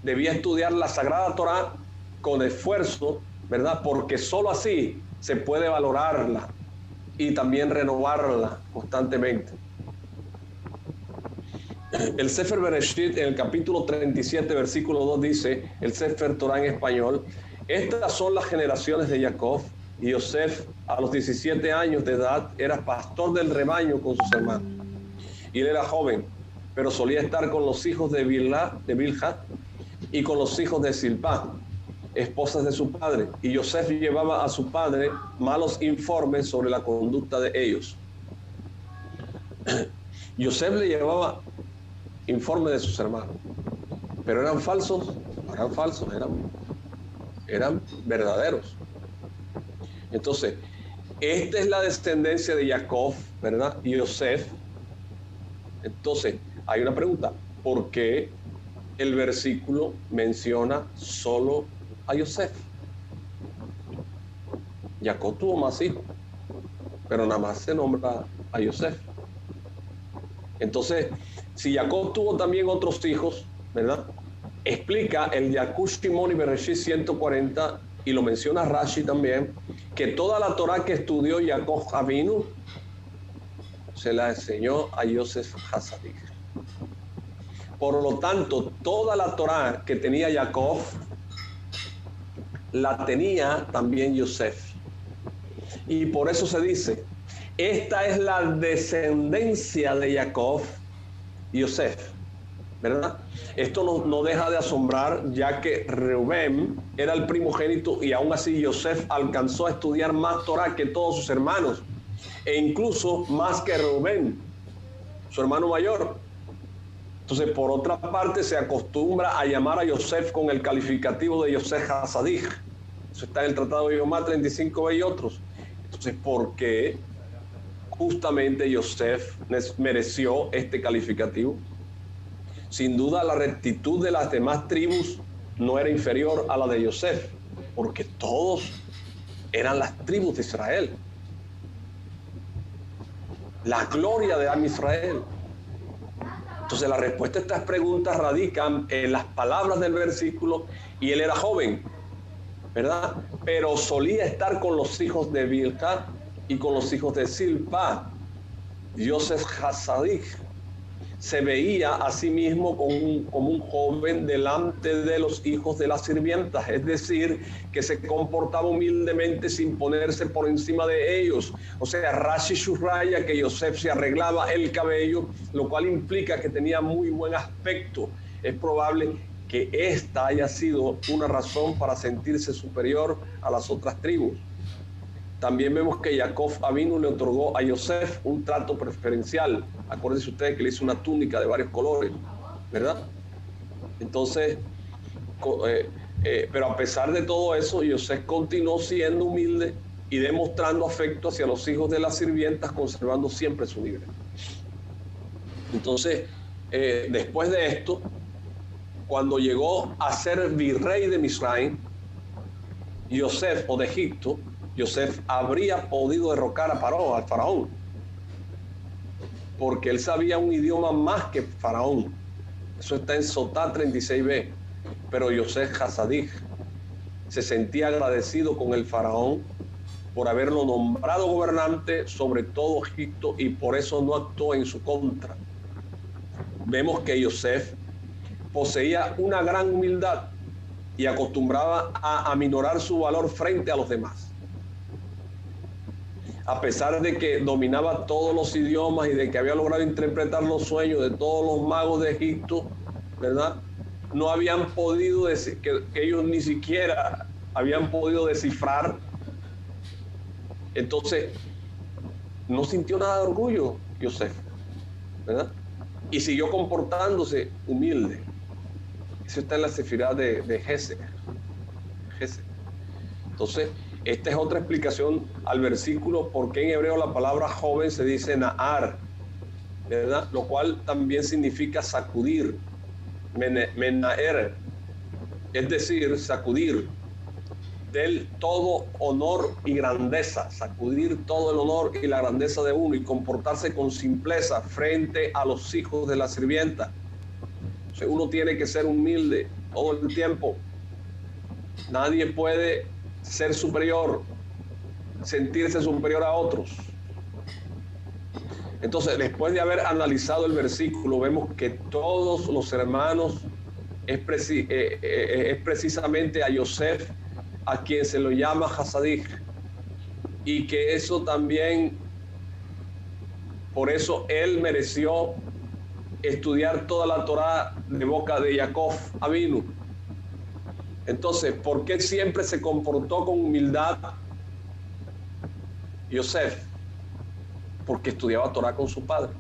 debía estudiar la sagrada Torah con esfuerzo, ¿verdad? Porque solo así se puede valorarla y también renovarla constantemente. El Sefer Bereshit, en el capítulo 37, versículo 2, dice, el Sefer Torah en español: estas son las generaciones de Jacob, y Yosef, a los 17 años de edad, era pastor del rebaño con sus hermanos. Y él era joven, pero solía estar con los hijos de Bilha y con los hijos de Silpá, esposas de su padre. Y Yosef llevaba a su padre malos informes sobre la conducta de ellos. Yosef le llevaba informes de sus hermanos, pero eran falsos, eran verdaderos. Entonces, esta es la descendencia de Jacob, ¿verdad? Y Yosef. Entonces, hay una pregunta: ¿por qué el versículo menciona solo a Yosef? Jacob tuvo más hijos, pero nada más se nombra a Yosef. Entonces, si Jacob tuvo también otros hijos, ¿verdad? Explica el Yalkut Shimoni Bereshit 140, y lo menciona Rashi también, que toda la Torah que estudió Jacob Avinu se la enseñó a Yosef Hasadik. Por lo tanto, toda la Torah que tenía Jacob la tenía también Yosef. Y por eso se dice, esta es la descendencia de Jacob, Yosef, ¿verdad? Esto no deja de asombrar, ya que Reubén era el primogénito y aún así Yosef alcanzó a estudiar más Torah que todos sus hermanos, e incluso más que Reubén, su hermano mayor. Entonces, por otra parte, se acostumbra a llamar a Yosef con el calificativo de Yosef Hasadik. Eso está en el Tratado de Yomá 35b y otros. Entonces, ¿por qué justamente Yosef mereció este calificativo? Sin duda, la rectitud de las demás tribus no era inferior a la de Yosef, porque todos eran las tribus de Israel. La gloria de Am Israel. Entonces, la respuesta a estas preguntas radican en las palabras del versículo, y él era joven, ¿verdad? Pero solía estar con los hijos de Bilha y con los hijos de Silpa. Yosef Hasadik se veía a sí mismo como un joven delante de los hijos de las sirvientas, es decir, que se comportaba humildemente sin ponerse por encima de ellos. O sea, Rashi subraya que Yosef se arreglaba el cabello, lo cual implica que tenía muy buen aspecto. Es probable que esta haya sido una razón para sentirse superior a las otras tribus. También vemos que Jacob Avinu le otorgó a Yosef un trato preferencial. Acuérdense ustedes que le hizo una túnica de varios colores, ¿verdad? Entonces, pero a pesar de todo eso, Yosef continuó siendo humilde y demostrando afecto hacia los hijos de las sirvientas, conservando siempre su nivel. Entonces, después de esto, cuando llegó a ser virrey de Misraim, Yosef, o de Egipto, Yosef habría podido derrocar al faraón, porque él sabía un idioma más que Faraón. Eso está en Sotá 36b. Pero Yosef Hasadik se sentía agradecido con el faraón por haberlo nombrado gobernante sobre todo Egipto, y por eso no actuó en su contra. Vemos que Yosef poseía una gran humildad y acostumbraba a aminorar su valor frente a los demás. A pesar de que dominaba todos los idiomas y de que había logrado interpretar los sueños de todos los magos de Egipto, ¿verdad? No habían podido decir, que ellos ni siquiera habían podido descifrar. Entonces, no sintió nada de orgullo Yosef, ¿verdad? Y siguió comportándose humilde. Eso está en la sefirá de Gesed. Entonces, esta es otra explicación al versículo por qué en hebreo la palabra joven se dice na'ar, ¿verdad? Lo cual también significa sacudir, menaer, es decir, sacudir del todo honor y grandeza, sacudir todo el honor y la grandeza de uno y comportarse con simpleza frente a los hijos de la sirvienta. O sea, uno tiene que ser humilde todo el tiempo. Nadie puede ser superior, sentirse superior a otros. Entonces, después de haber analizado el versículo, vemos que todos los hermanos es precisamente a Yosef a quien se lo llama Hasadik, y que eso también, por eso él mereció estudiar toda la Torá de boca de Jacob Avinu. Entonces, ¿por qué siempre se comportó con humildad Yosef? Porque estudiaba Torá con su padre.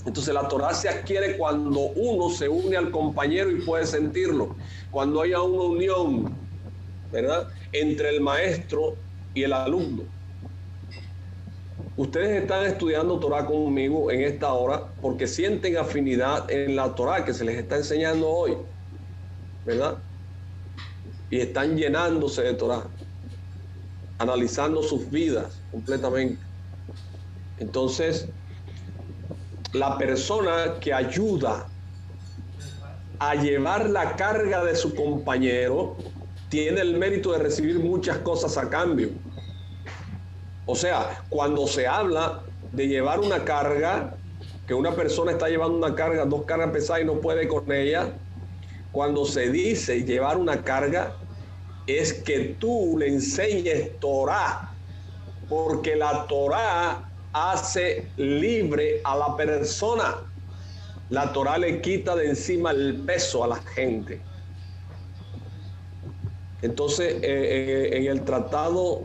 Entonces, la Torá se adquiere cuando uno se une al compañero y puede sentirlo. Cuando haya una unión, ¿verdad?, entre el maestro y el alumno. Ustedes están estudiando Torá conmigo en esta hora porque sienten afinidad en la Torá que se les está enseñando hoy, ¿verdad? Y están llenándose de Torá, analizando sus vidas completamente. Entonces, la persona que ayuda a llevar la carga de su compañero tiene el mérito de recibir muchas cosas a cambio. O sea, cuando se habla de llevar una carga, que una persona está llevando una carga, 2 cargas pesadas y no puede con ella, cuando se dice llevar una carga, es que tú le enseñes Torah, porque la Torah hace libre a la persona. La Torah le quita de encima el peso a la gente. Entonces, en el tratado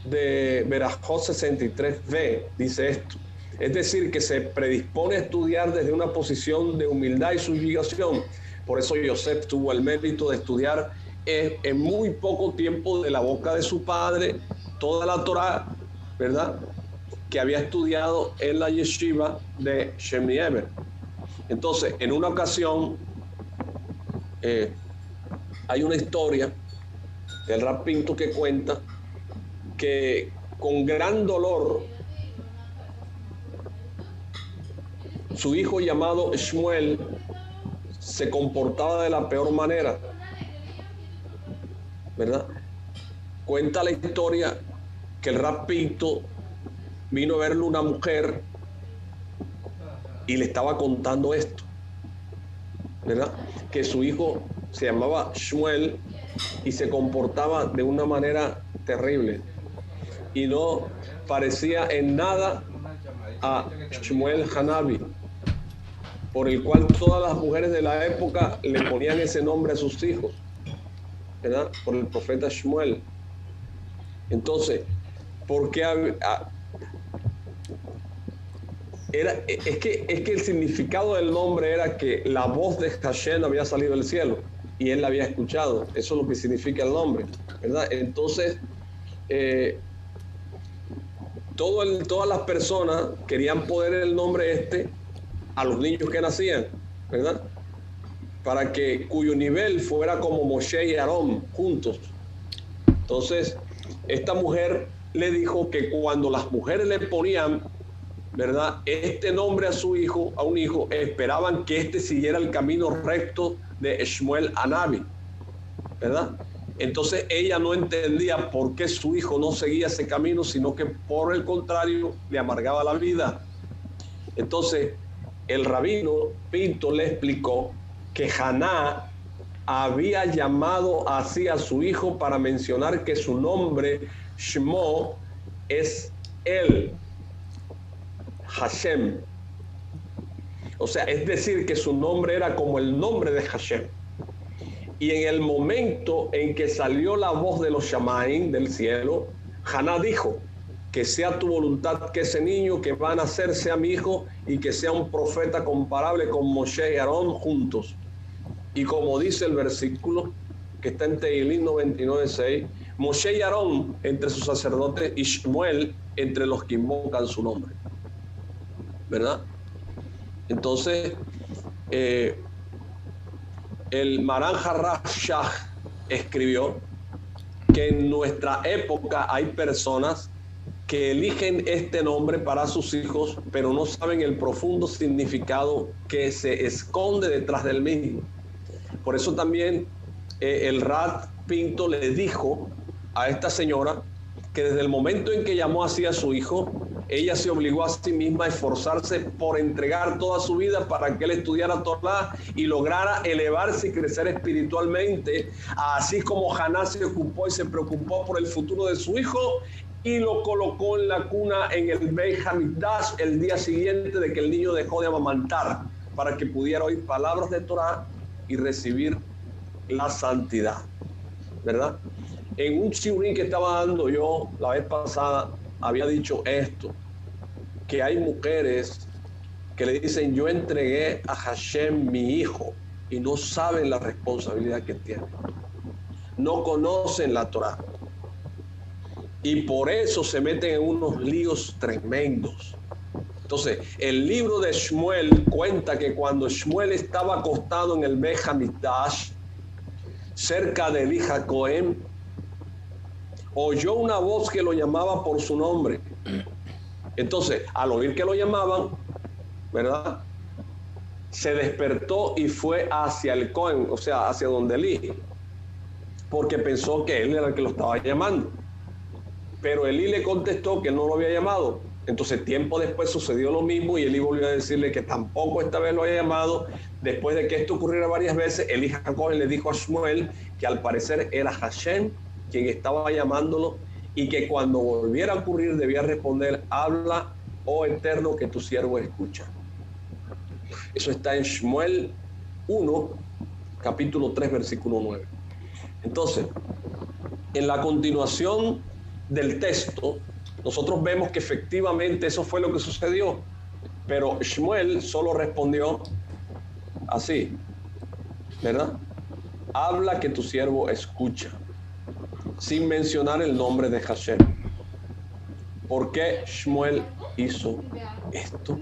de Berajot 63b dice esto. Es decir, que se predispone a estudiar desde una posición de humildad y subyugación. Por eso Yosef tuvo el mérito de estudiar en muy poco tiempo de la boca de su padre toda la Torah, ¿verdad?, que había estudiado en la yeshiva de Shemini Eber. Entonces, en una ocasión, hay una historia del Rab Pinto que cuenta que con gran dolor su hijo llamado Shmuel se comportaba de la peor manera, ¿verdad? Cuenta la historia que el Rab Pinto vino a verle una mujer y le estaba contando esto, ¿verdad? Que su hijo se llamaba Shmuel y se comportaba de una manera terrible y no parecía en nada a Shmuel Hanabi, por el cual todas las mujeres de la época le ponían ese nombre a sus hijos, ¿verdad? Por el profeta Shmuel. Entonces, ¿por qué es que el significado del nombre era que la voz de Hashem había salido del cielo y él la había escuchado? Eso es lo que significa el nombre, ¿verdad? Entonces, todas las personas querían poner el nombre a los niños que nacían, ¿verdad? Para que cuyo nivel fuera como Moshe y Aarón juntos. Entonces, esta mujer le dijo que cuando las mujeres le ponían, ¿verdad?, este nombre a su hijo, a un hijo, esperaban que siguiera el camino recto de Shmuel Hanabi, ¿verdad? Entonces ella no entendía por qué su hijo no seguía ese camino, sino que por el contrario le amargaba la vida. Entonces el rabino Pinto le explicó que Haná había llamado así a su hijo para mencionar que su nombre, Shmo, es él, Hashem. O sea, es decir, que su nombre era como el nombre de Hashem. Y en el momento en que salió la voz de los Shamaim del cielo, Haná dijo: que sea tu voluntad que ese niño que va a nacer sea mi hijo y que sea un profeta comparable con Moshe y Aarón juntos. Y como dice el versículo que está en Tehilim 99:6, Moshe y Aarón entre sus sacerdotes y Shmuel entre los que invocan su nombre, ¿verdad? Entonces, el Maran Harrach Shach escribió que en nuestra época hay personas que eligen este nombre para sus hijos, pero no saben el profundo significado que se esconde detrás del mismo. Por eso también el Rab Pinto le dijo a esta señora que desde el momento en que llamó así a su hijo, ella se obligó a sí misma a esforzarse por entregar toda su vida para que él estudiara Torah y lograra elevarse y crecer espiritualmente, así como Haná se ocupó y se preocupó por el futuro de su hijo y lo colocó en la cuna en el Beit Hamikdash el día siguiente de que el niño dejó de amamantar, para que pudiera oír palabras de Torah y recibir la santidad, ¿verdad? En un shiurim que estaba dando yo la vez pasada, había dicho esto, que hay mujeres que le dicen: yo entregué a Hashem mi hijo, y no saben la responsabilidad que tienen, no conocen la Torah, y por eso se meten en unos líos tremendos. Entonces, el libro de Shmuel cuenta que cuando Shmuel estaba acostado en el Beit Hamikdash, cerca de Eli Cohen, oyó una voz que lo llamaba por su nombre. Entonces, al oír que lo llamaban, ¿verdad?, se despertó y fue hacia el Cohen, o sea, hacia donde Elí, porque pensó que él era el que lo estaba llamando. Pero Elí le contestó que él no lo había llamado. Entonces, tiempo después sucedió lo mismo y Elí volvió a decirle que tampoco esta vez lo había llamado. Después de que esto ocurriera varias veces, Elí Cohen le dijo a Shmuel que al parecer era Hashem quien estaba llamándolo y que cuando volviera a ocurrir debía responder: habla, oh Eterno, que tu siervo escucha. Eso está en Shmuel 1, capítulo 3, versículo 9. Entonces, en la continuación del texto, nosotros vemos que efectivamente eso fue lo que sucedió, pero Shmuel solo respondió así, ¿verdad? Habla, que tu siervo escucha, sin mencionar el nombre de Hashem. ¿Por qué Shmuel hizo esto?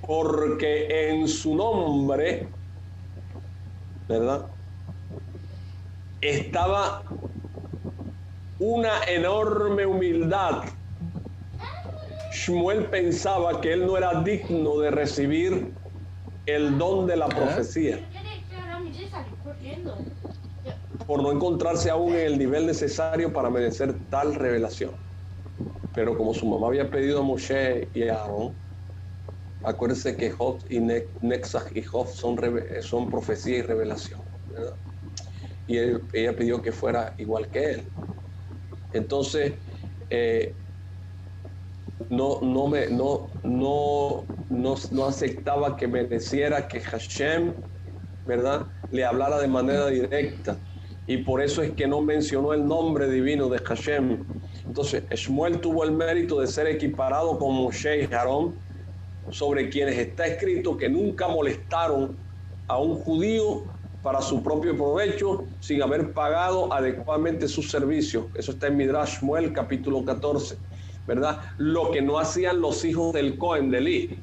Porque en su nombre, ¿verdad?, estaba una enorme humildad. Shmuel pensaba que él no era digno de recibir el don de la profecía, por no encontrarse aún en el nivel necesario para merecer tal revelación. Pero como su mamá había pedido a Moshe y a Aarón, acuérdense que Job y Netzach y Job son profecía y revelación, ¿verdad? Y ella pidió que fuera igual que él. Entonces, no aceptaba que mereciera que Hashem, ¿verdad?, le hablara de manera directa. Y por eso es que no mencionó el nombre divino de Hashem. Entonces, Shmuel tuvo el mérito de ser equiparado con Moshe y Aarón, sobre quienes está escrito que nunca molestaron a un judío para su propio provecho, sin haber pagado adecuadamente sus servicios. Eso está en Midrash Shmuel, capítulo 14, ¿verdad? Lo que no hacían los hijos del Cohen, de Elí,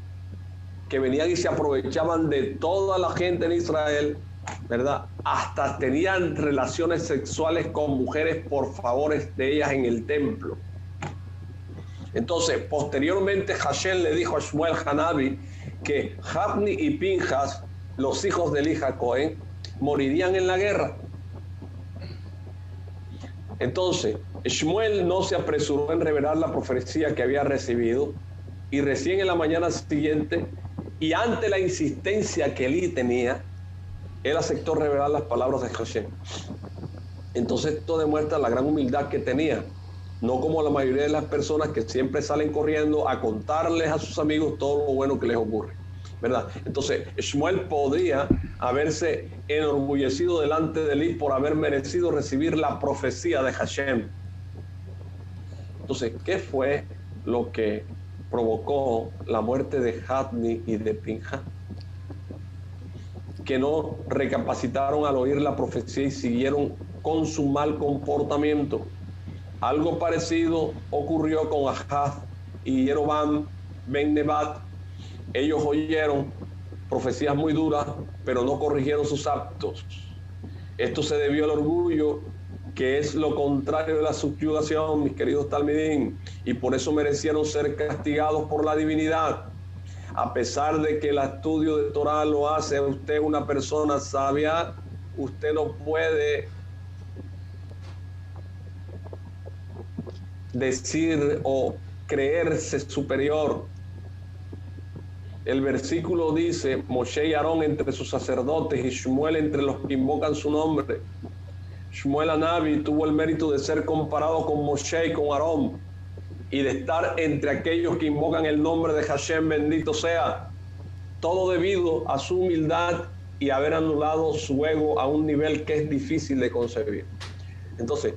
que venían y se aprovechaban de toda la gente en Israel, ¿verdad? Hasta tenían relaciones sexuales con mujeres por favores de ellas en el templo. Entonces, posteriormente, Hashem le dijo a Shmuel Hanabi que Hafni y Pinjas, los hijos de Elí Cohen, morirían en la guerra. Entonces, Shmuel no se apresuró en revelar la profecía que había recibido, y recién en la mañana siguiente, y ante la insistencia que Elí tenía, él aceptó revelar las palabras de Hashem. Entonces, esto demuestra la gran humildad que tenía, no como la mayoría de las personas que siempre salen corriendo a contarles a sus amigos todo lo bueno que les ocurre, ¿verdad? Entonces, Shmuel podría haberse enorgullecido delante de Elí por haber merecido recibir la profecía de Hashem. Entonces, ¿qué fue lo que provocó la muerte de Hafni y de Pinjas? Que no recapacitaron al oír la profecía y siguieron con su mal comportamiento. Algo parecido ocurrió con Ahaz y Jeroboam ben Nebat. Ellos oyeron profecías muy duras, pero no corrigieron sus actos. Esto se debió al orgullo, que es lo contrario de la subyugación, mis queridos talmidín, y por eso merecieron ser castigados por la divinidad. A pesar de que el estudio de Torah lo hace a usted una persona sabia, usted no puede decir o creerse superior. El versículo dice: Moshe y Aarón entre sus sacerdotes y Shmuel entre los que invocan su nombre. Shmuel Hanabi tuvo el mérito de ser comparado con Moshe y con Aarón, y de estar entre aquellos que invocan el nombre de Hashem, bendito sea, todo debido a su humildad y haber anulado su ego a un nivel que es difícil de concebir. Entonces,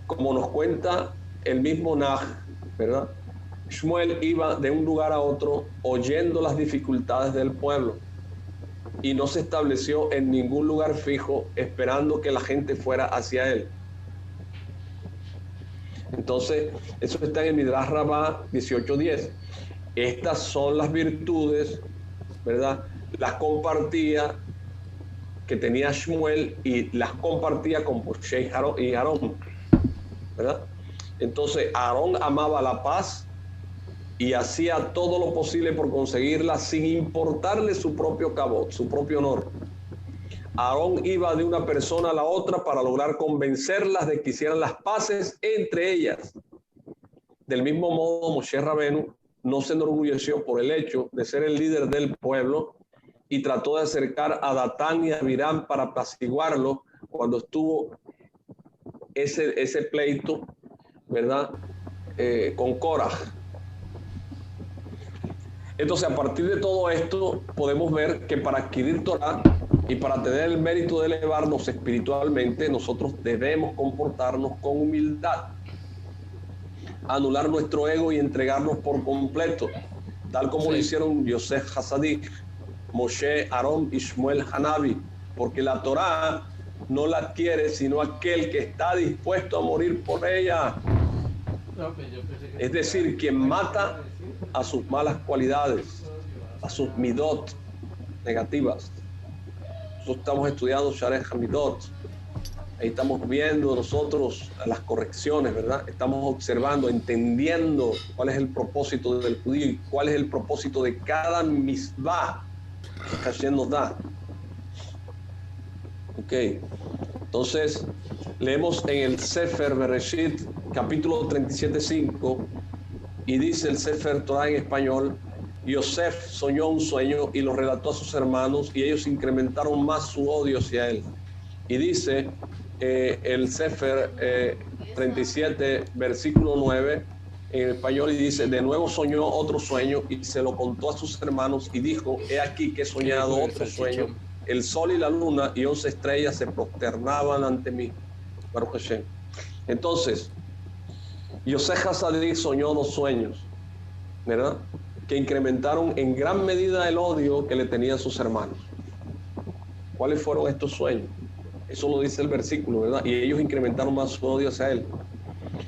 como nos cuenta el mismo Naj, ¿verdad?, Shmuel iba de un lugar a otro oyendo las dificultades del pueblo y no se estableció en ningún lugar fijo esperando que la gente fuera hacia él. Entonces, eso está en el Midrash Rabbah 18:10. Estas son las virtudes, ¿verdad?, las compartía que tenía Shmuel y las compartía con Moshe y Aarón, ¿verdad? Entonces Aarón amaba la paz y hacía todo lo posible por conseguirla sin importarle su propio cabot, su propio honor. Aarón iba de una persona a la otra para lograr convencerlas de que hicieran las paces entre ellas. Del mismo modo, Moshe Rabenu no se enorgulleció por el hecho de ser el líder del pueblo y trató de acercar a Datán y a Abiram para apaciguarlo cuando estuvo ese pleito, ¿verdad? Con Korah. Entonces, a partir de todo esto, podemos ver que para adquirir Torah y para tener el mérito de elevarnos espiritualmente, nosotros debemos comportarnos con humildad, anular nuestro ego y entregarnos por completo, tal como lo hicieron Yosef Hasadik, Moshe, Aarón y Shmuel Hanabi, porque la Torah no la adquiere sino aquel que está dispuesto a morir por ella. Es decir, quien mata a sus malas cualidades, a sus midot negativas. Nosotros estamos estudiando Shareh HaMidot. Ahí estamos viendo nosotros las correcciones, ¿verdad? Estamos observando, entendiendo cuál es el propósito del judío y cuál es el propósito de cada misvah que Hashem nos da. Ok. Entonces, leemos en el Sefer Bereshit, capítulo 37:5, y dice el Sefer Torah en español: Yosef soñó un sueño y lo relató a sus hermanos y ellos incrementaron más su odio hacia él. Y dice el Sefer 37, versículo 9, en español, y dice: de nuevo soñó otro sueño y se lo contó a sus hermanos y dijo: he aquí que he soñado otro sueño. El sol y la luna y 11 estrellas se prosternaban ante mí. Baruch Hashem. Entonces, Yosef Hasadik soñó dos sueños, ¿verdad?, que incrementaron en gran medida el odio que le tenían sus hermanos. ¿Cuáles fueron estos sueños? Eso lo dice el versículo, ¿verdad? Y ellos incrementaron más su odio hacia él.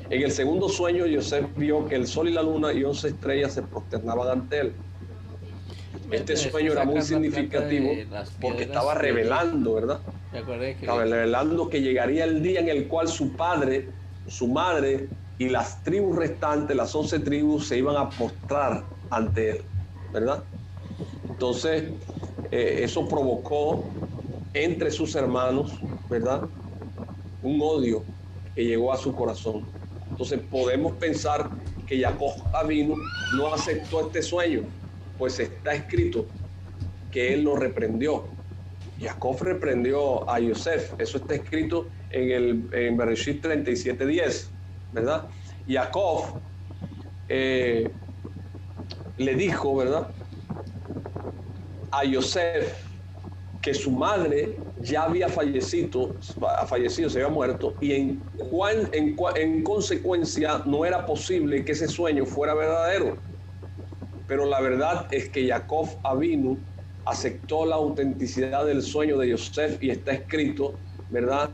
En el segundo sueño, Yosef vio que el sol y la luna y 11 estrellas se prosternaban ante él. Este sueño era muy significativo porque estaba revelando, ¿verdad? Estaba revelando que llegaría el día en el cual su padre, su madre y las tribus restantes, las 11 tribus, se iban a postrar ante él, ¿verdad? Entonces, eso provocó entre sus hermanos, ¿verdad?, un odio que llegó a su corazón. Entonces, podemos pensar que Jacob Avinu no aceptó este sueño, pues está escrito que él lo reprendió. Jacob reprendió a Yosef. Eso está escrito en Bereshit 37:10, ¿verdad? Jacob le dijo, ¿verdad?, a Yosef que su madre ya había fallecido, se había muerto, y en consecuencia no era posible que ese sueño fuera verdadero. Pero la verdad es que Jacob Avinu aceptó la autenticidad del sueño de Yosef y está escrito, ¿verdad?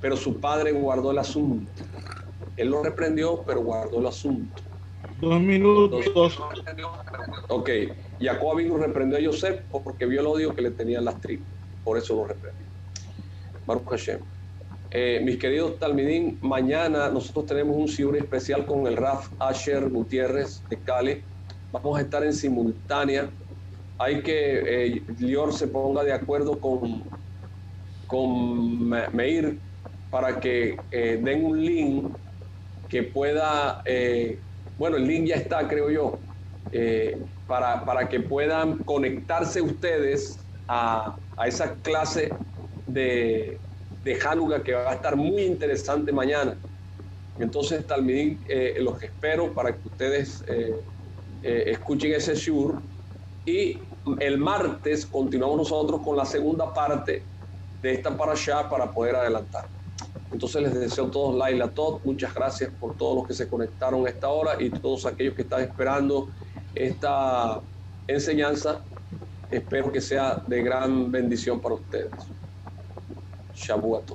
Pero su padre guardó el asunto. Él lo reprendió, pero guardó el asunto. 2 minutos. Ok, Jacob Avinu reprendió a Yosef porque vio el odio que le tenían las tribus. Por eso lo reprendió. Baruch Hashem. Mis queridos Talmidim, mañana nosotros tenemos un shiur especial con el Raf Asher Gutiérrez de Cali. Vamos a estar en simultánea. Hay que Lior se ponga de acuerdo con Meir para que den un link que pueda, bueno, el link ya está, creo yo, para que puedan conectarse ustedes a esa clase de Hanukkah que va a estar muy interesante mañana. Entonces, Talmidim, los espero para que ustedes escuchen ese shiur, y el martes continuamos nosotros con la segunda parte de esta parashá para poder adelantar. Entonces les deseo a todos Laila Tot, muchas gracias por todos los que se conectaron a esta hora y todos aquellos que están esperando esta enseñanza. Espero que sea de gran bendición para ustedes. Shavuot.